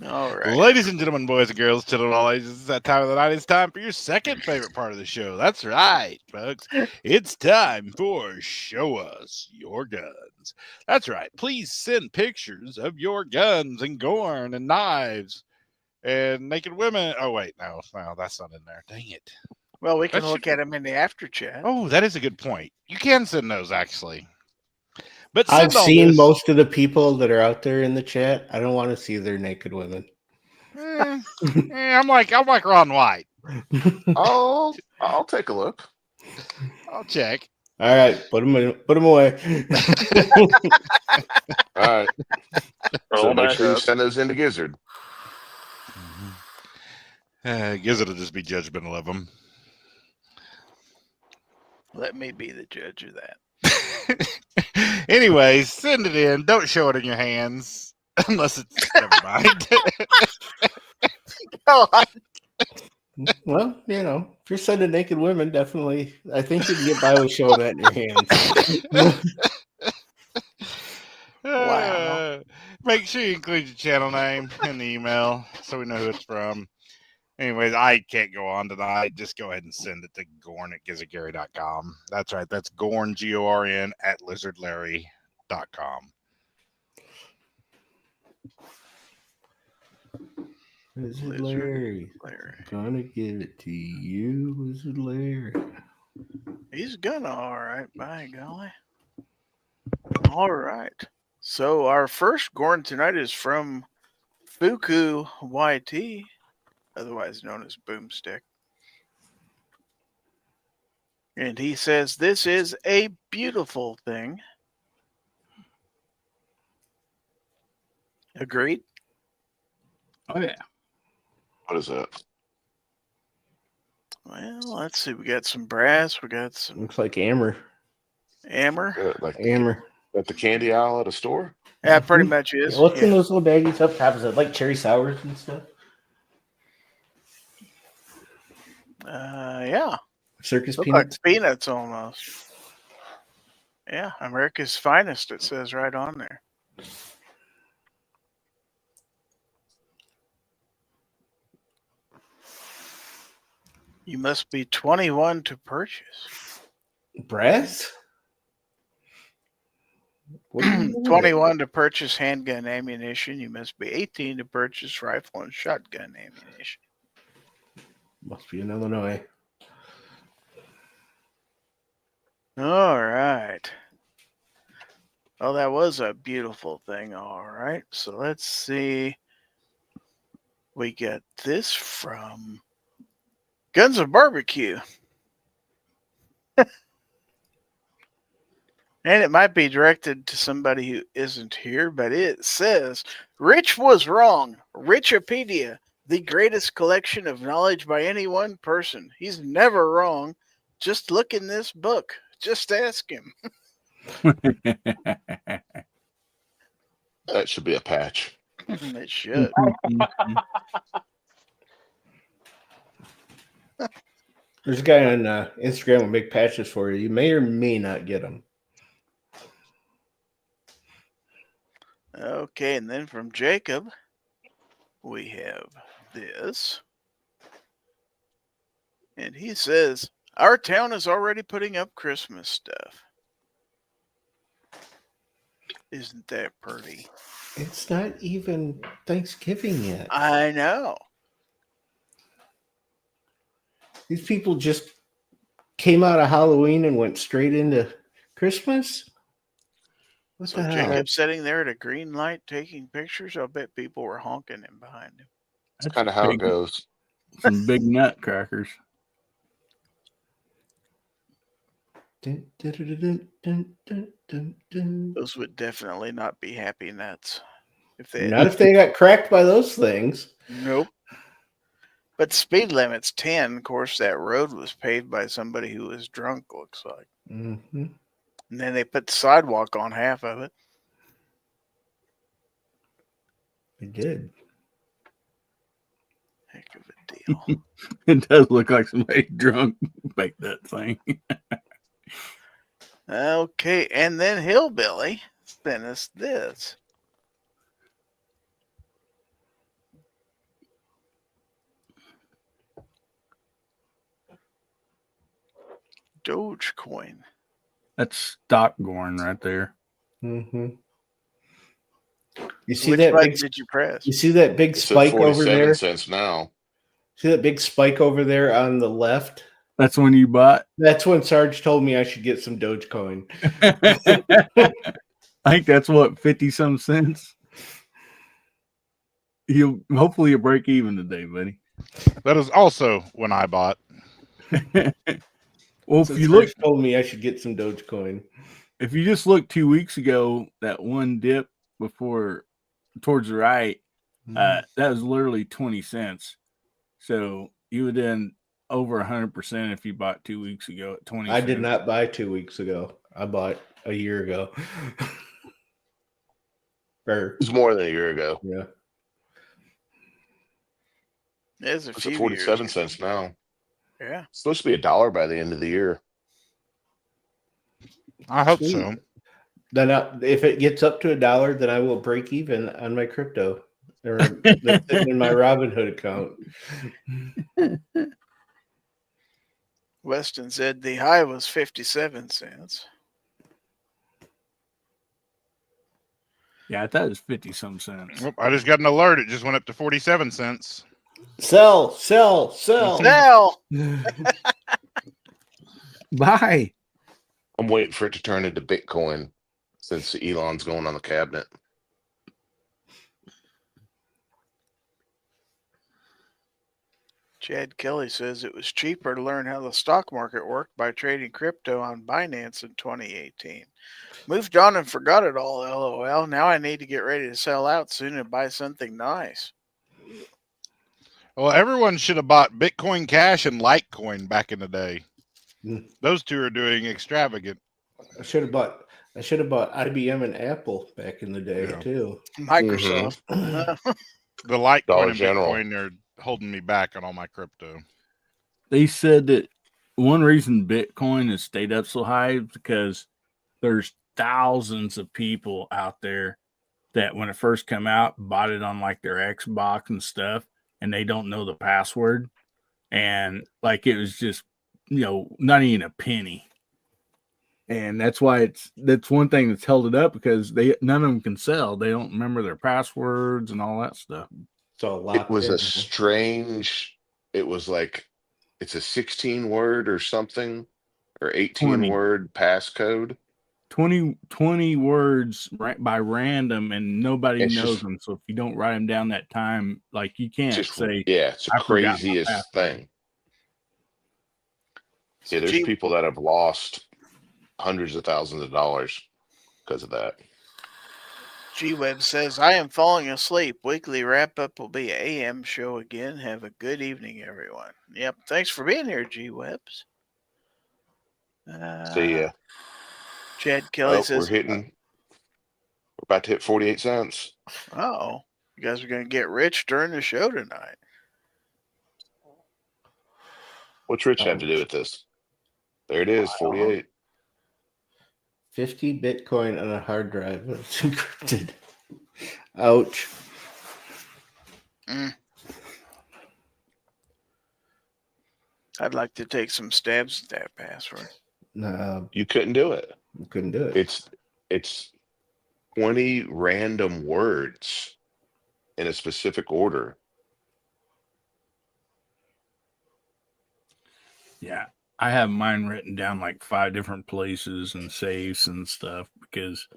All right. Ladies and gentlemen, boys and girls, children of all ages, it's that time of the night. It's time for your second favorite part of the show. That's right, folks. It's time for Show Us Your Guns. That's right. Please send pictures of your guns and gorn and knives and naked women. Oh, wait. No, that's not in there. Dang it. Well, we can That look should- at them in the after chat. Oh, that is a good point. You can send those, actually. But I've send all seen this- most of the people that are out there in the chat. I don't want to see their naked women. I'm like Ron White. I'll take a look. I'll check. All right, put them away. All right. So Roll make back sure you up. send those into Gizzard. Gizzard will just be judgmental of them. Let me be the judge of that. Anyways, send it in. Don't show it in your hands. Unless it's never mind. Well, if you're sending naked women, definitely, I think you can get by with showing that in your hands. Wow. Make sure you include your channel name in the email so we know who it's from. Anyways, I can't go on tonight. Just go ahead and send it to gorn@gizzardgary.com. That's right. That's Gorn, Gorn, @lizardlarry.com. Wizard Larry. Gonna give it to you, Wizard Larry. He's gonna all right, by golly. All right. So our first Gorn tonight is from Fuku YT, otherwise known as Boomstick. And he says, this is a beautiful thing. Agreed? Oh, yeah. What is that? Well, let's see. We got some brass. We got some Looks like Amber. hammer. Like Amber. at the candy aisle at a store? That pretty much is. What's in Yeah. those little baggies up top? Is it like cherry sours and stuff? Yeah. Circus Look peanuts? like peanuts almost. Yeah, America's finest, it says right on there. You must be 21 to purchase. Brass? What do you mean? 21 to purchase handgun ammunition. You must be 18 to purchase rifle and shotgun ammunition. Must be in Illinois. All right. Oh, that was a beautiful thing. All right. So let's see. We get this from Guns of Barbecue. And it might be directed to somebody who isn't here, but it says, Rich was wrong. Richipedia, the greatest collection of knowledge by any one person. He's never wrong. Just look in this book. Just ask him. That should be a patch. It should. There's a guy on Instagram with big patches for you. You may or may not get them. Okay, and then from Jacob, we have this. And he says, our town is already putting up Christmas stuff. Isn't that pretty? It's not even Thanksgiving yet. I know. These people just came out of Halloween and went straight into Christmas? What So the hell? Jacob's sitting there at a green light taking pictures. I'll bet people were honking him behind him. That's kind of how it goes. Some big nutcrackers. Dun, dun, dun, dun, dun, dun, dun, dun. Those would definitely not be happy nuts. If they Not if they got cracked by those things. Nope. But speed limit's 10. Of course, that road was paved by somebody who was drunk, looks like. Mm-hmm. And then they put the sidewalk on half of it. They did. Heck of a deal. It does look like somebody drunk baked that thing. Okay, and then Hillbilly sent us this. Dogecoin. That's stock going right there. Mm-hmm. You see Which that button big? did you press? You see that big It's at spike over 47 there? cents now. See that big spike over there on the left? That's when you bought. That's when Sarge told me I should get some Dogecoin. I think that's what 50-some cents. Hopefully you'll break even today, buddy. That is also when I bought. Well, So if you Sarge look, told me I should get some Dogecoin. if you just look 2 weeks ago, that one dip before towards the right, that was literally 20 cents. So you would then over 100% if you bought 2 weeks ago at 20 I cents. did not buy 2 weeks ago. I bought a year ago. Or, It's more than a year ago. yeah. There's a It's few at 47 years. cents now. Yeah. It's supposed to be $1 by the end of the year. I hope Sweet. so. Then if it gets up to $1, then I will break even on my crypto or that's sitting in my Robinhood account. Weston said the high was 57 cents. Yeah, I thought it was 50-some cents. I just got an alert. It just went up to 47 cents. Sell. Now, Bye. I'm waiting for it to turn into Bitcoin since Elon's going on the cabinet. Chad Kelly says it was cheaper to learn how the stock market worked by trading crypto on Binance in 2018. Moved on and forgot it all, LOL. Now I need to get ready to sell out soon and buy something nice. Well, everyone should have bought Bitcoin Cash and Litecoin back in the day. Mm. Those two are doing extravagant. I should have bought IBM and Apple back in the day Yeah. too. Microsoft. The Litecoin Dollar and General. Bitcoin are holding me back on all my crypto. They said that one reason Bitcoin has stayed up so high is because there's thousands of people out there that when it first came out bought it on like their Xbox and stuff, and they don't know the password, and like it was just not even a penny, and that's why that's one thing that's held it up, because none of them can sell. They don't remember their passwords and all that stuff. So It was a strange, it was like, it's a 16 word or something, or 18 20. word passcode. 20 words by random, and nobody It's knows just- them. So if you don't write them down that time, like you can't Just, say, yeah, it's the "I forgot my craziest password." thing. Yeah, there's Gee, people that have lost hundreds of thousands of dollars because of that. G-Web says, I am falling asleep. Weekly wrap-up will be an AM show again. Have a good evening, everyone. Yep. Thanks for being here, G-Webs. See ya. Chad Kelly We're says, about to hit 48 cents. oh, you guys are going to get rich during the show tonight. What's Rich have to do with this? There it is, 48. 50 Bitcoin on a hard drive. It's encrypted. Ouch. I'd like to take some stabs at that password. No, You couldn't do it. you couldn't do it. It's 20 random words in a specific order. Yeah, I have mine written down like 5 different places and safes and stuff, because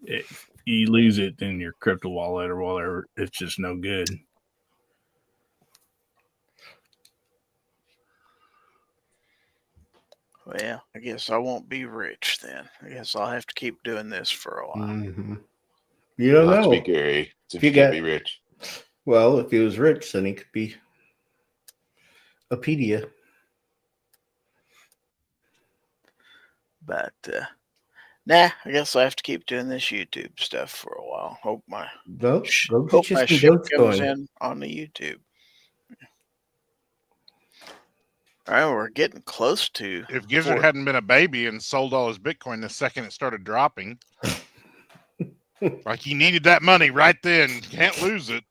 if you lose it in your crypto wallet or whatever, it's just no good. Well, I guess I won't be rich then. I guess I'll have to keep doing this for a while. Mm-hmm. You don't Not to know. be Gary. If You you can't got- be rich. Well, if he was rich, then he could be a pedia. But, nah, I guess I have to keep doing this YouTube stuff for a while. Hope my Go get hope you my some ship comes Dogecoin. in on the YouTube. All All right, we're getting close to. If Gizzard hadn't been a baby and sold all his Bitcoin the second it started dropping, like he needed that money right then, can't lose it.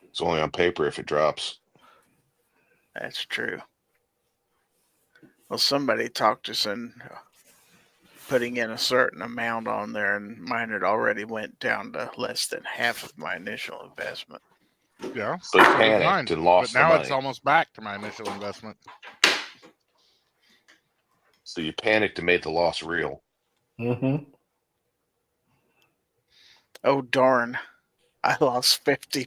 It's only on paper if it drops. That's true. Well, somebody talked us in putting in a certain amount on there, and mine had already went down to less than half of my initial investment. Yeah. So he panicked and lost but now the money. it's almost back to my initial investment. So you panicked and made the loss real. Mm-hmm. Oh, darn. I lost $50.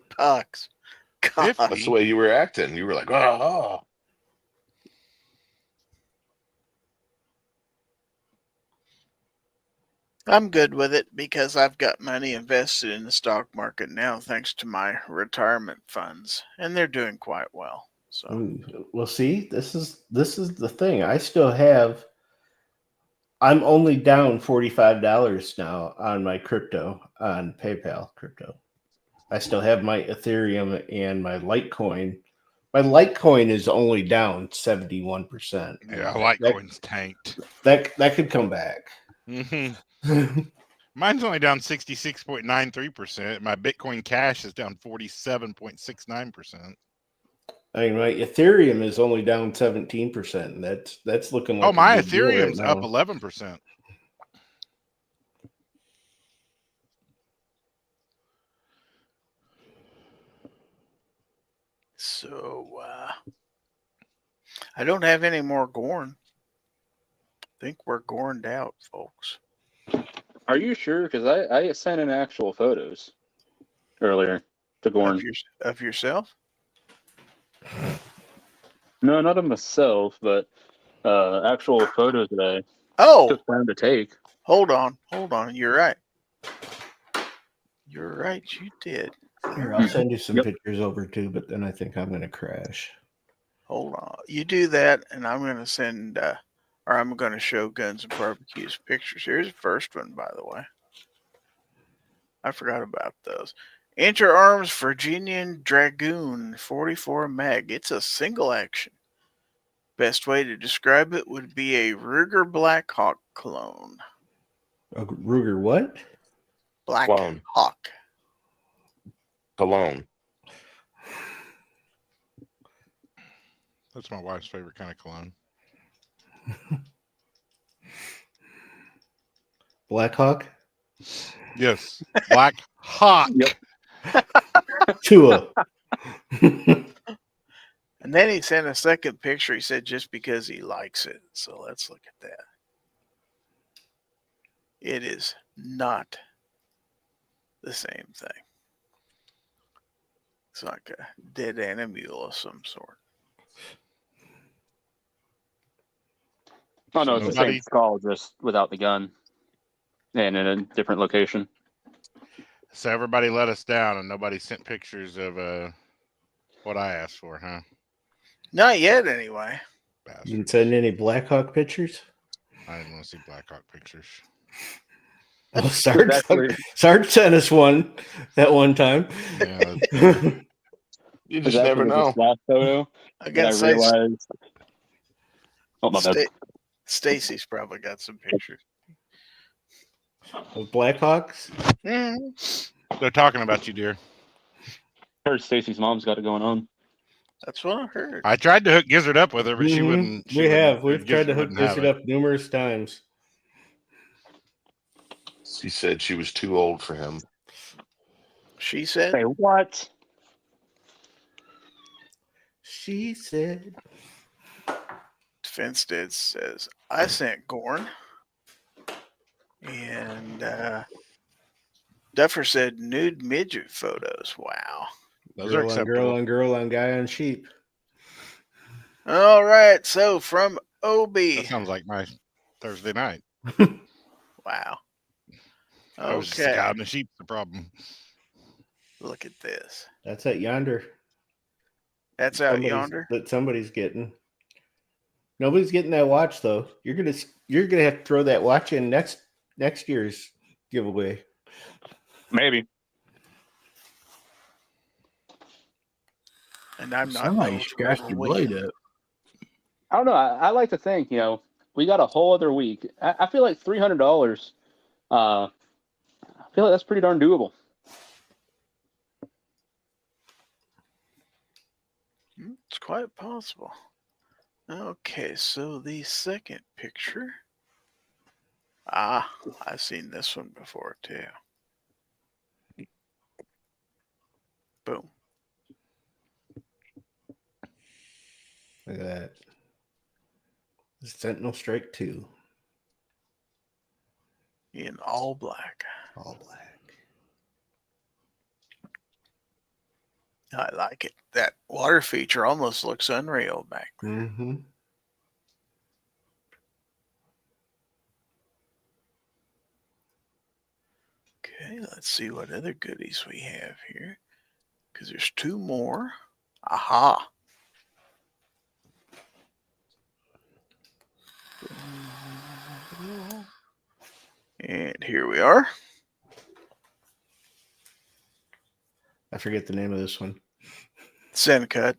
God. That's the way you were acting. You were like, ah. I'm good with it because I've got money invested in the stock market now, thanks to my retirement funds, and they're doing quite well. So, well, see, this is the thing. I'm only down $45 now on my crypto on PayPal crypto. I still have my Ethereum and my Litecoin. My Litecoin is only down 71%. Yeah, Litecoin's tanked. That could come back. Mm-hmm. Mine's only down 66.93%. My Bitcoin Cash is down 47.69%. I mean, my Ethereum is only down 17%. And that's looking like my Ethereum's up 11%. So I don't have any more Gorn. I think we're gorned out, folks. Are you sure? Because I sent in actual photos earlier to Gorn. Of yourself? No, not of myself, but actual photos that Oh, took time to take. Hold on. You're right. You did. Here, I'll send you some pictures over too, but then I think I'm going to crash. Hold on. You do that, and I'm going to send, I'm going to show Guns and Barbecues pictures. Here's the first one, by the way. I forgot about those. Inter-Arms Virginian Dragoon 44 mag. It's a single action. Best way to describe it would be a Ruger Black Hawk clone. A Ruger what? Black Clone. Hawk. Cologne. That's my wife's favorite kind of cologne. Black Hawk? Yes. Black Hawk. Yep. Tua. And then he sent a second picture. He said just because he likes it. So let's look at that. It is not the same thing. It's like a dead animal of some sort. Oh, no, it's the same skull, just without the gun and in a different location. So everybody let us down and nobody sent pictures of what I asked for, huh? Not yet, anyway. Bastard. You didn't send any Black Hawk pictures? I didn't want to see Black Hawk pictures. Well, Sarge sent us one that one time. Yeah, you just never know. Last photo, I gotta say, realized. Oh, my bad. Stacy's probably got some pictures. Of Black Hawks? Mm-hmm. They're talking about you, dear. I heard Stacy's mom's got it going on. That's what I heard. I tried to hook Gizzard up with her, but she wouldn't. We've tried to hook Gizzard up numerous times. She said she was too old for him. She said? Say what? She said. Finstead says, I sent Gorn. And Duffer said nude midget photos. Wow. Those are acceptable. Girl on girl on guy on sheep. All right. So from Obi. That sounds like my Thursday night. Wow. I was just out in the sheep's the problem. Look at this. That's at yonder. That's out yonder. That somebody's getting. Nobody's getting that watch though. You're gonna have to throw that watch in next year's giveaway. Maybe. And I'm not. Somebody knowledgeable scratched of your weight. blade up. I don't know. I like to think, we got a whole other week. I feel like $300. I feel like that's pretty darn doable. It's quite possible. Okay, so the second picture. I've seen this one before too. Boom. Look at that. Sentinel Strike 2. In all black. All black. I like it. That water feature almost looks unreal back there. Mm-hmm. Okay, let's see what other goodies we have here. Because there's two more. Aha. And here we are. I forget the name of this one. Send cut.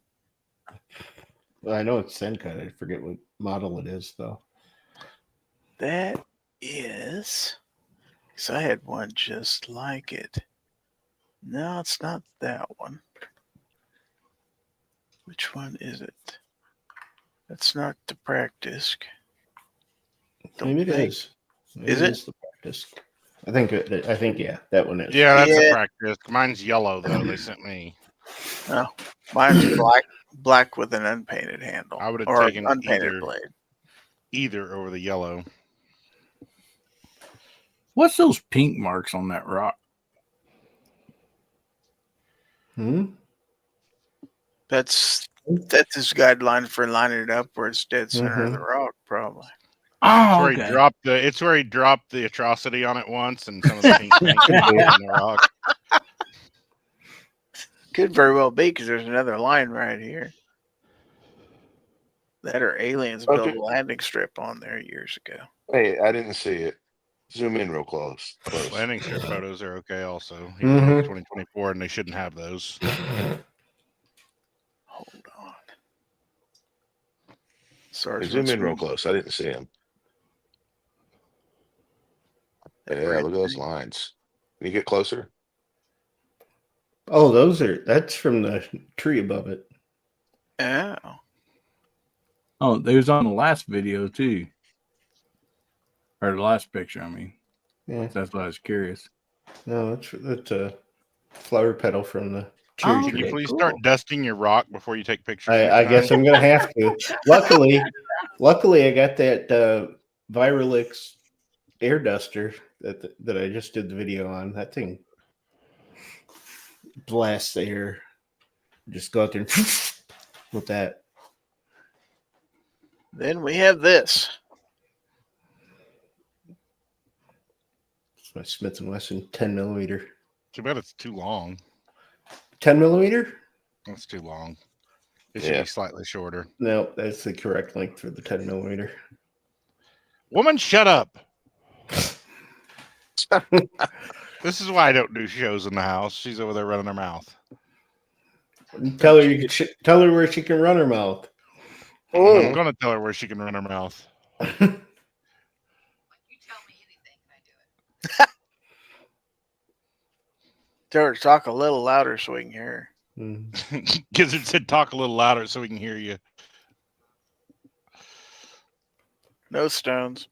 Well, I know it's Sencut. I forget what model it is, though. That is. Because I had one just like it. No, it's not that one. Which one is it? That's not the practice. Maybe it is. Maybe Is it? the practice. I think yeah, that one is. Yeah, that's Yeah. a practice. Mine's yellow though. They sent me. No, mine's black with an unpainted handle. I would have or taken unpainted blade. either over the yellow. What's those pink marks on that rock? That's his guideline for lining it up where it's dead center of the rock, probably. Oh, It's where okay. he dropped it's where he dropped the atrocity on it once, and some of the pink paint came off on the rock. Could very well be because there's another line right here. That or aliens built a landing strip on there years ago. Hey, I didn't see it. Zoom in real close. Landing strip photos are okay also. Even Mm-hmm. though it's 2024 and they shouldn't have those. Hold on. Hey, Sergeant zoom in real Smith. close. I didn't see him. That Yeah, red look at those thing. lines. Can you get closer? Oh, that's from the tree above it. Oh. Oh, they was on the last video too. Or the last picture, I mean. Yeah. That's why I was curious. No, that's a flower petal from the Oh, cherry Can you tree. please cool. start dusting your rock before you take pictures? I next guess time? I'm gonna have to. Luckily, I got that Viralix air duster that I just did the video on. That thing blasts the air. Just go out there and with that. Then we have this. It's my Smith & Wesson 10mm. Too bad it's too long. 10mm? That's too long. It should Yeah. be slightly shorter. No, that's the correct length for the 10mm. Woman, shut up. This is why I don't do shows in the house. She's over there running her mouth. Tell her where she can run her mouth. I'm going to tell her where she can run her mouth. You tell me anything, I do it. Tell her to talk a little louder so we can hear her. Gizzard said, talk a little louder so we can hear you. No stones.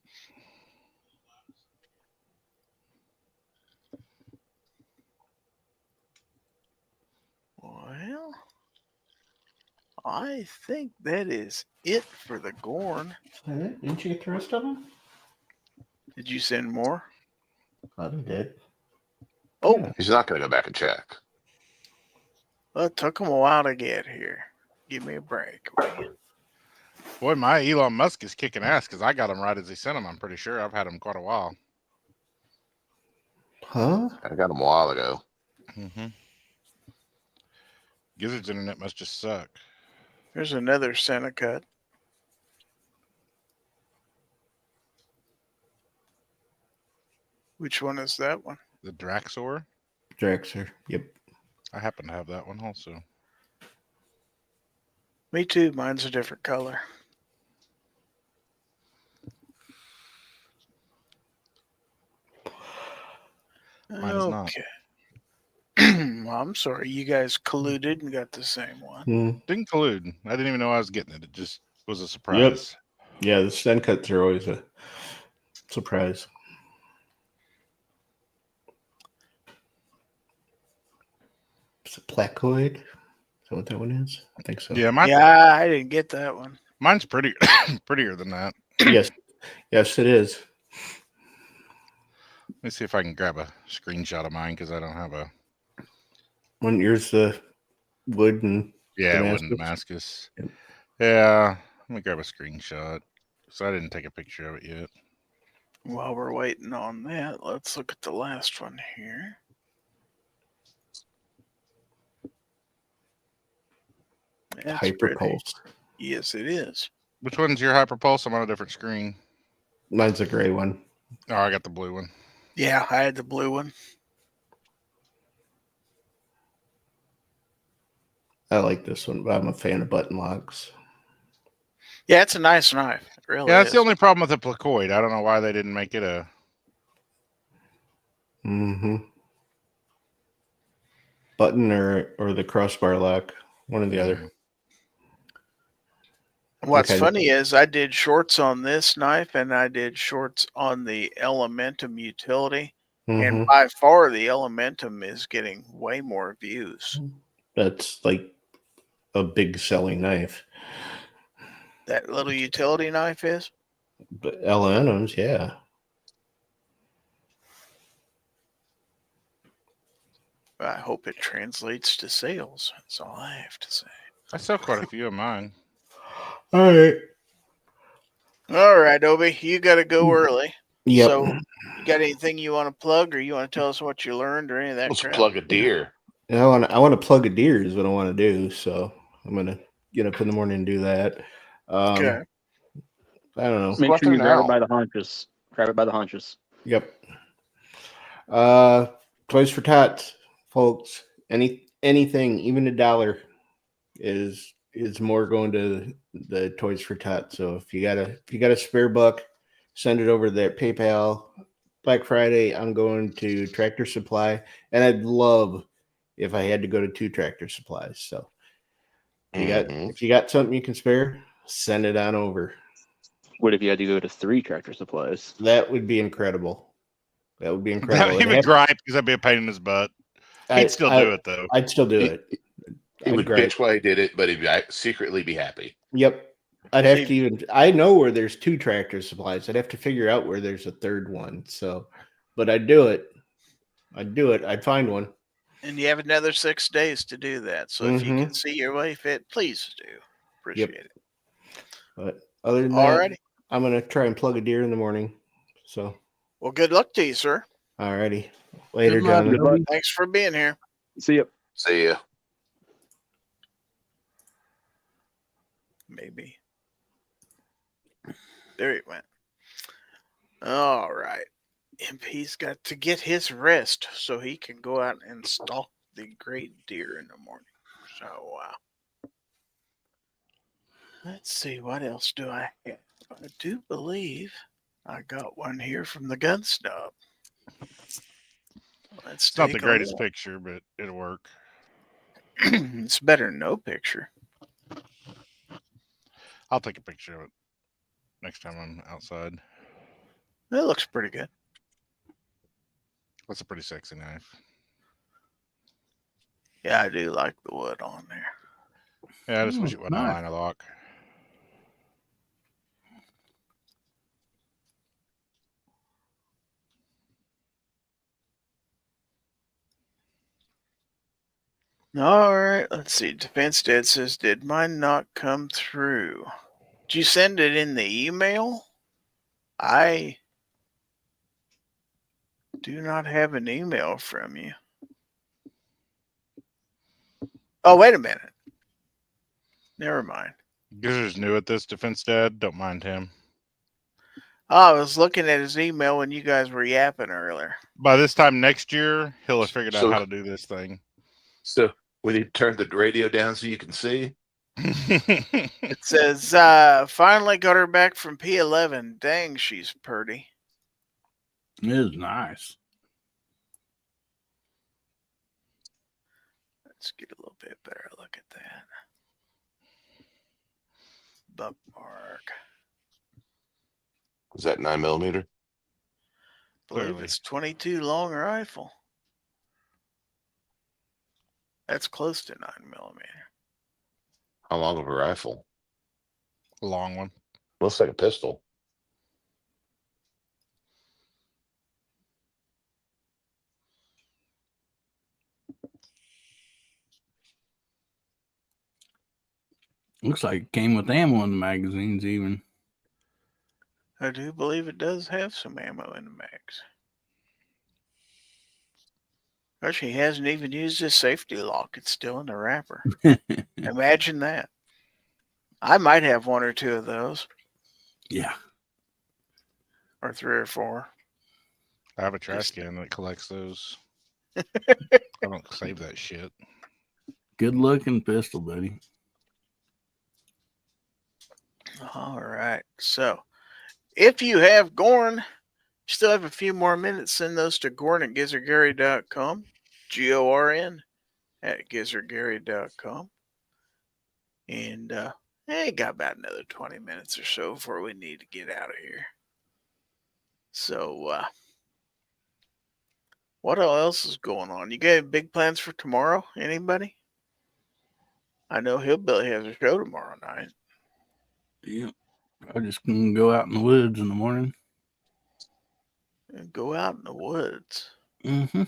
Well, I think that is it for the Gorn. Didn't you get the rest of them? Did you send more? I did. Oh, Yeah. He's not going to go back and check. well, it took them a while to get here. Give me a break. Boy, my Elon Musk is kicking ass because I got him right as he sent him. I'm pretty sure I've had him quite a while. Huh? I got him a while ago. Mm-hmm. Gizzard's internet must just suck. There's another Seneca. Which one is that one? The Draxor. Draxer. Yep. I happen to have that one also. Me too. Mine's a different color. Mine is not. Well, I'm sorry. You guys colluded and got the same one. Didn't collude. I didn't even know I was getting it. It just was a surprise. Yeah, the stem cuts are always a surprise. It's a placoid. Is that what that one is? I think so. Yeah, I didn't get that one. Mine's prettier than that. Yes, it is. Let me see if I can grab a screenshot of mine because I don't have a. One yours the wood and wood and Damascus. Yep. Yeah, let me grab a screenshot. So I didn't take a picture of it yet. While we're waiting on that, let's look at the last one here. Hyperpulse. Yes, it is. Which one's your Hyperpulse? I'm on a different screen. Mine's a gray one. Oh, I got the blue one. Yeah, I had the blue one. I like this one, but I'm a fan of button locks. Yeah, it's a nice knife. It really that's is. the only problem with the placoid. I don't know why they didn't make it a. Button or the crossbar lock, one or the other. What's funny is I did shorts on this knife and I did shorts on the Elementum utility. And by far the Elementum is getting way more views. That's like a big selling knife. That little utility knife is? But Elementums, yeah. I hope it translates to sales. That's all I have to say. I sell quite a few of mine. All right, Obi, you got to go early. Yep. So, you got anything you want to plug, or you want to tell us what you learned, or any of that? Let's plug a deer. I want to plug a deer is what I want to do. So I'm gonna get up in the morning and do that. Okay. I don't know. Make sure you grab it by the haunches. Grab it by the haunches. Yep. Toys for Tots, folks. Anything, even $1 is more going to the Toys for Tots. So if you got a spare buck, send it over to that PayPal. Black Friday, I'm going to Tractor Supply, and I'd love if I had to go to 2 Tractor Supplies. So if you got something you can spare, send it on over. What if you had to go to 3 Tractor Supplies? That would be incredible. That would be incredible. He would gripe because that'd be a pain in his butt. He'd still do it though. I'd still do it. He would bitch why he did it, but he'd secretly be happy. Yep. I'd have to I know where there's 2 Tractor Supplies. I'd have to figure out where there's a third one. So, but I'd do it. I'd find one. And you have another 6 days to do that. So if you can see your way fit, please do. Appreciate it. But other than that, I'm going to try and plug a deer in the morning. So, well, good luck to you, sir. All righty. Later, John. Thanks for being here. See you. See ya. Maybe. There he went. All right. MP's got to get his rest so he can go out and stalk the great deer in the morning. So, let's see. What else do I have? I do believe I got one here from the gun stub. It's not the greatest picture, but it'll work. It's better than no picture. I'll take a picture of it next time I'm outside. It looks pretty good. That's a pretty sexy knife. Yeah, I do like the wood on there. Yeah, I just wish it wasn't a line of lock. All right, let's see. Defense Dad says, did mine not come through? Did you send it in the email? I do not have an email from you. Oh, wait a minute. Never mind. Gizzard's new at this, Defense Dad. Don't mind him. Oh, I was looking at his email when you guys were yapping earlier. By this time next year, he'll have figured out how to do this thing. So we need to turn the radio down so you can see. It says, finally got her back from P11. Dang, she's pretty. It is nice. Let's get a little bit better look at that. Bookmark. Is that 9mm? I believe Clearly. it's 22 long rifle. That's close to 9mm. How long of a rifle? A long one. Looks like a pistol. Looks like it came with ammo in the magazines even. I do believe it does have some ammo in the mags. Actually, he hasn't even used his safety lock. It's still in the wrapper. Imagine that. I might have one or two of those. Yeah. Or 3 or 4. I have a trash can that collects those. I don't save that shit. Good looking pistol, buddy. All right. So, if you have Gorn, you still have a few more minutes. Send those to Gorn at gizzardgary.com. GORN at gizzardgary.com. And, got about another 20 minutes or so before we need to get out of here. So, what else is going on? You got big plans for tomorrow? Anybody? I know Hillbilly has a show tomorrow night. Yeah. I'm just going to go out in the woods in the morning. And go out in the woods. Mm-hmm.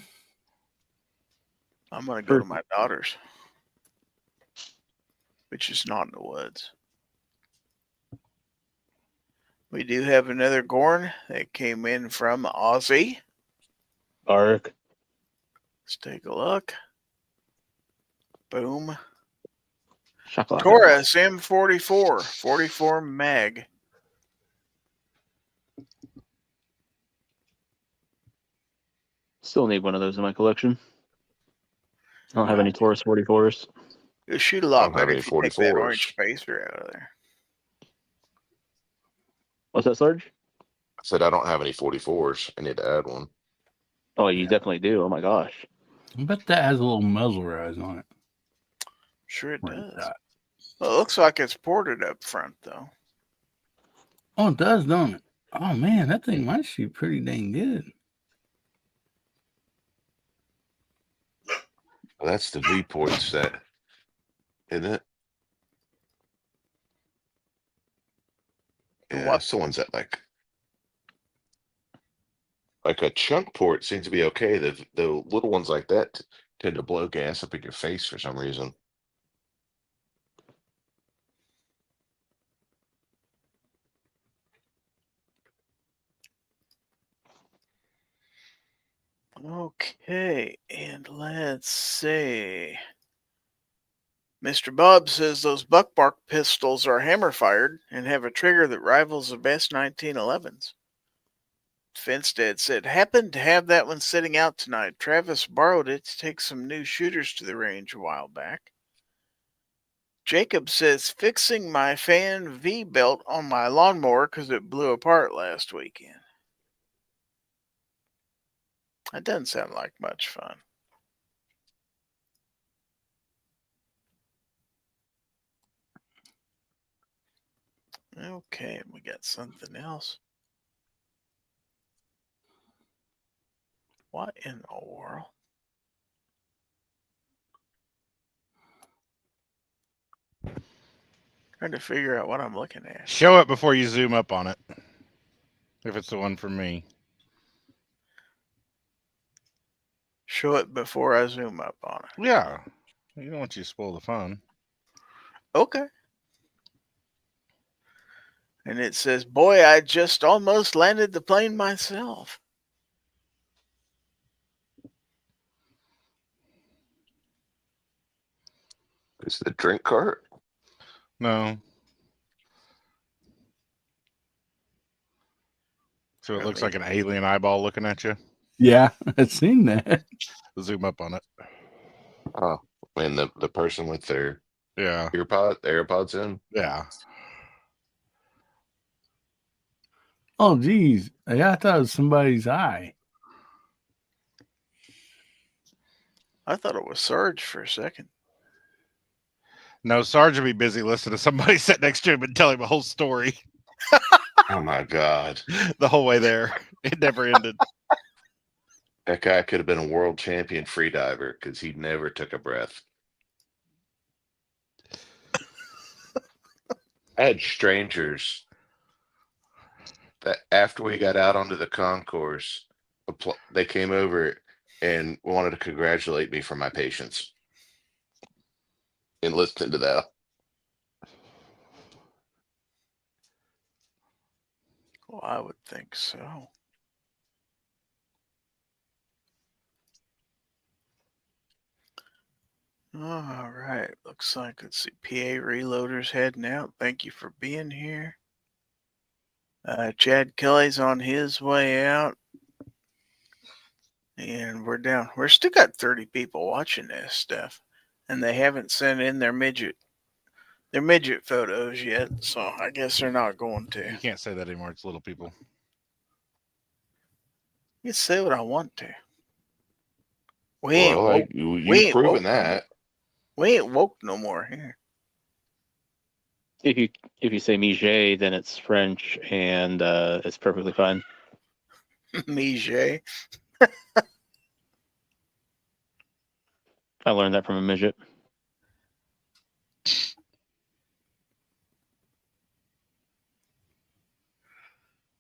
I'm going to go to my daughter's, which is not in the woods. We do have another Gorn that came in from Aussie. Ark. Let's take a look. Boom. Shakalaka. Taurus M44, 44 mag. Still need one of those in my collection. I don't have any Taurus 44s. You'll shoot a lot I don't have better any if you take that 44s. orange spacer out of there. What's that, Sarge? I said I don't have any 44s. I need to add one. Oh, you definitely do. Oh my gosh. I bet that has a little muzzle rise on it. Sure it What is does. that? Well, it looks like it's ported up front, though. Oh, it does, don't it? Oh, man, that thing might shoot pretty dang good. Well, that's the V-port set, isn't it? Yeah, What? someone's at like a chunk port seems to be okay. The little ones like that tend to blow gas up in your face for some reason. Okay, and let's see. Mr. Bob says those buckbark pistols are hammer-fired and have a trigger that rivals the best 1911s. Finstead said, happened to have that one sitting out tonight. Travis borrowed it to take some new shooters to the range a while back. Jacob says, fixing my fan V-belt on my lawnmower because it blew apart last weekend. That doesn't sound like much fun. Okay, we got something else. What in the world? Trying to figure out what I'm looking at. Show it before you zoom up on it. If it's the one for me. Show it before I zoom up on it. Yeah. You don't want you to spoil the fun. Okay. And it says, boy, I just almost landed the plane myself. Is it a drink cart? No. So it looks like an alien eyeball looking at you. Yeah, I've seen that. Zoom up on it. Oh, and the person with their Yeah. AirPods in. Yeah. Oh, geez. I thought it was somebody's eye. I thought it was Sarge for a second. No, Sarge will be busy listening to somebody sit next to him and tell him a whole story Oh my God. the whole way there. It never ended. That guy could have been a world champion freediver because he never took a breath. I had strangers that after we got out onto the concourse, they came over and wanted to congratulate me for my patience. And listening to that. Well, I would think so. All right. Looks like, let's see, PA Reloader's heading out. Thank you for being here. Chad Kelly's on his way out. And we're down. We're still got 30 people watching this stuff. And they haven't sent in their midget photos yet. So I guess they're not going to. You can't say that anymore. It's little people. You say what I want to. You've proven that. We ain't woke no more here. If you say Mijet, then it's French, and it's perfectly fine. Mijet. I learned that from a midget.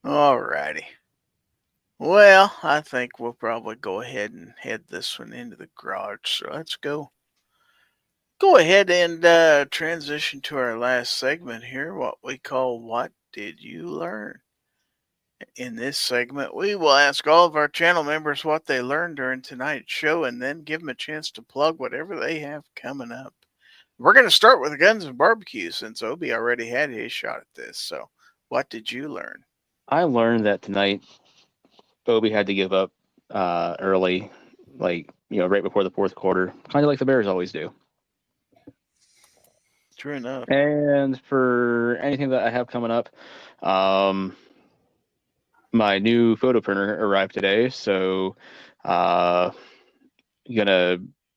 All righty. Well, I think we'll probably go ahead and head this one into the garage. So let's go ahead and transition to our last segment here, what we call What Did You Learn? In this segment, we will ask all of our channel members what they learned during tonight's show and then give them a chance to plug whatever they have coming up. We're going to start with Guns and Barbecue since Obi already had his shot at this. So what did you learn? I learned that tonight Obi had to give up early, right before the fourth quarter, kind of like the Bears always do. True enough. And for anything that I have coming up, my new photo printer arrived today, so gonna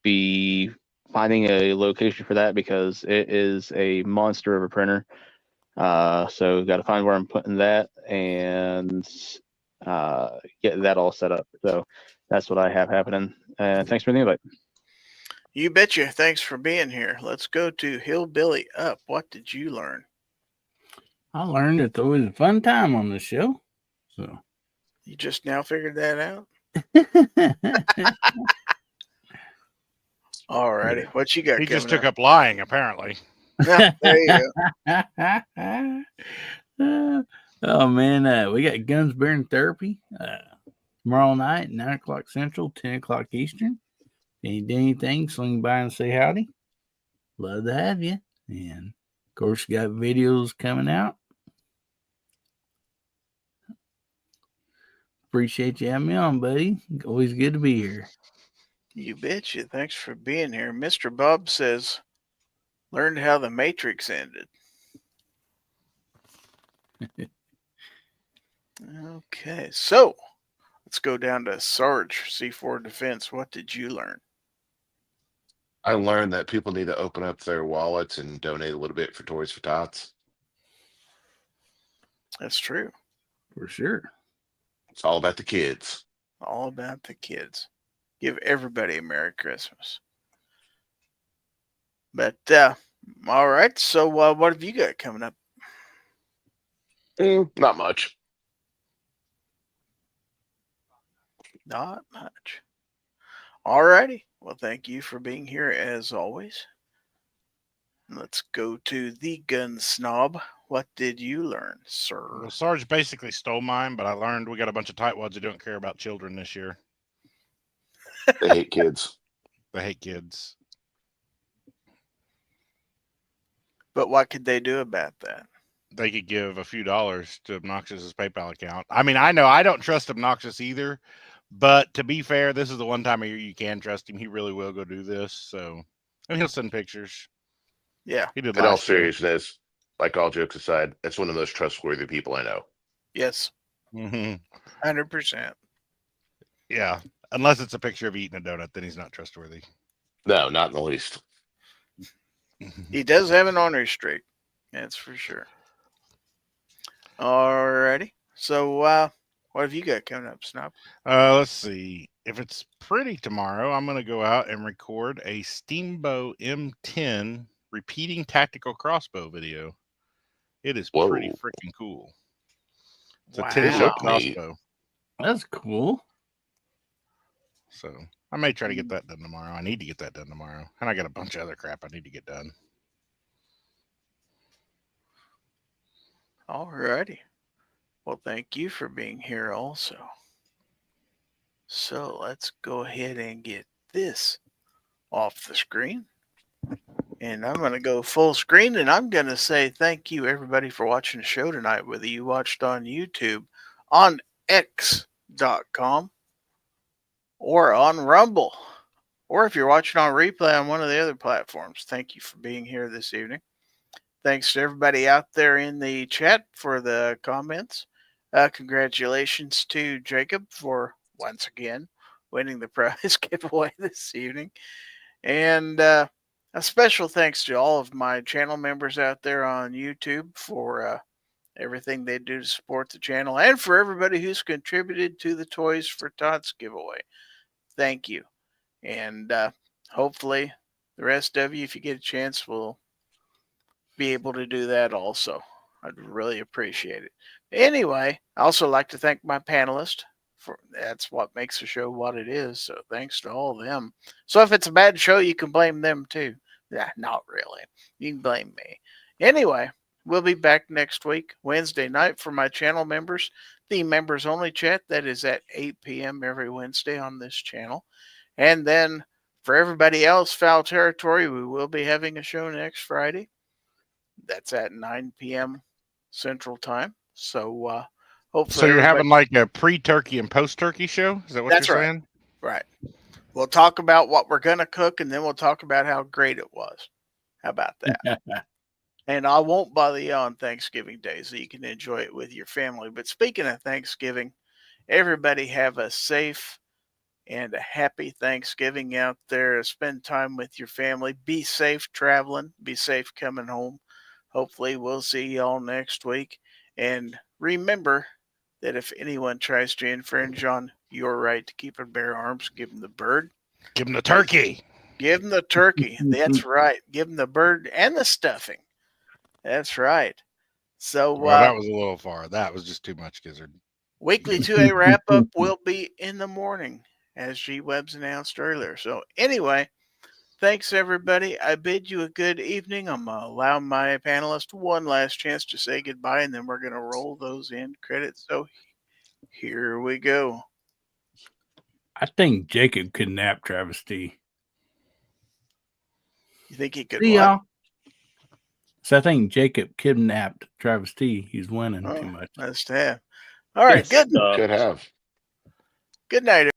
be finding a location for that because it is a monster of a printer. So got to find where I'm putting that and get that all set up. So that's what I have happening. Thanks for the invite. You betcha. Thanks for being here. Let's go to Hillbilly Up. What did you learn? I learned it's always a fun time on the show. So you just now figured that out? All righty. What you got? He just took up lying, apparently. Yeah, there you go. Oh, man. We got Guns Bearing Therapy tomorrow night, 9 o'clock Central, 10 o'clock Eastern. If you need anything, swing by and say howdy. Love to have you. And, of course, you got videos coming out. Appreciate you having me on, buddy. Always good to be here. You betcha. Thanks for being here. Mr. Bob says, learned how the Matrix ended. Okay, so let's go down to Sarge, C4 Defense. What did you learn? I learned that people need to open up their wallets and donate a little bit for Toys for Tots. That's true. For sure. It's all about the kids. All about the kids. Give everybody a Merry Christmas. But, all right. So what have you got coming up? Not much. Not much. All righty. Well, thank you for being here as always. Let's go to the Gun Snob. What did you learn, sir? Well, Sarge basically stole mine, but I learned we got a bunch of tightwads who don't care about children this year. They hate kids. They hate kids. But what could they do about that? They could give a few dollars to Obnoxious's PayPal account. I mean, I know I don't trust Obnoxious either, but to be fair, this is the one time of year you can trust him. He really will go do this. So, and he'll send pictures. Yeah. He did In all last year. seriousness, like all jokes aside, that's one of the most trustworthy people I know. Yes. Mhm. 100%. Yeah. Unless it's a picture of eating a donut, then he's not trustworthy. No, not in the least. He does have an ornery streak. That's for sure. Alrighty. So, what have you got coming up, Snob? Let's see. If it's pretty tomorrow, I'm going to go out and record a Steamboat M10 repeating tactical crossbow video. It is pretty Whoa. freaking cool. It's Wow. a 10 They shot look neat. crossbow. That's cool. So I may try to get that done tomorrow. I need to get that done tomorrow. And I got a bunch of other crap I need to get done. Alrighty. Well, thank you for being here also. So let's go ahead and get this off the screen. And I'm going to go full screen, and I'm going to say thank you, everybody, for watching the show tonight, whether you watched on YouTube, on X.com, or on Rumble, or if you're watching on replay on one of the other platforms. Thank you for being here this evening. Thanks to everybody out there in the chat for the comments. Congratulations to Jacob for, once again, winning the prize giveaway this evening. And a special thanks to all of my channel members out there on YouTube for everything they do to support the channel, and for everybody who's contributed to the Toys for Tots giveaway. Thank you. And hopefully the rest of you, if you get a chance, will be able to do that also. I'd really appreciate it. Anyway, I also like to thank my panelists. That's what makes the show what it is. So thanks to all of them. So if it's a bad show, you can blame them too. Not really. You can blame me. Anyway, we'll be back next week, Wednesday night, for my channel members. The members only chat that is at 8 p.m. every Wednesday on this channel. And then for everybody else, Fowl Territory, we will be having a show next Friday. That's at 9 p.m. Central Time. So hopefully. So you're having like a pre-turkey and post-turkey show? Is that what you're saying? Right. We'll talk about what we're going to cook, and then we'll talk about how great it was. How about that? And I won't bother you on Thanksgiving Day, so you can enjoy it with your family. But speaking of Thanksgiving, everybody have a safe and a happy Thanksgiving out there. Spend time with your family. Be safe traveling. Be safe coming home. Hopefully we'll see you all next week. And remember that if anyone tries to infringe on your right to keep and bear arms, give them the bird. Give them the turkey. Give them the turkey. That's right. Give them the bird and the stuffing. That's right. So Well, that was a little far. That was just too much, Gizzard. Weekly 2A wrap-up will be in the morning, as G-Webs announced earlier. So anyway, thanks, everybody. I bid you a good evening. I'm going to allow my panelists one last chance to say goodbye, and then we're going to roll those end credits. So here we go. I think Jacob kidnapped Travis T. You think he could See what? y'all. So I think Jacob kidnapped Travis T. He's winning too much. Must have. All right, good. Could have. Good night.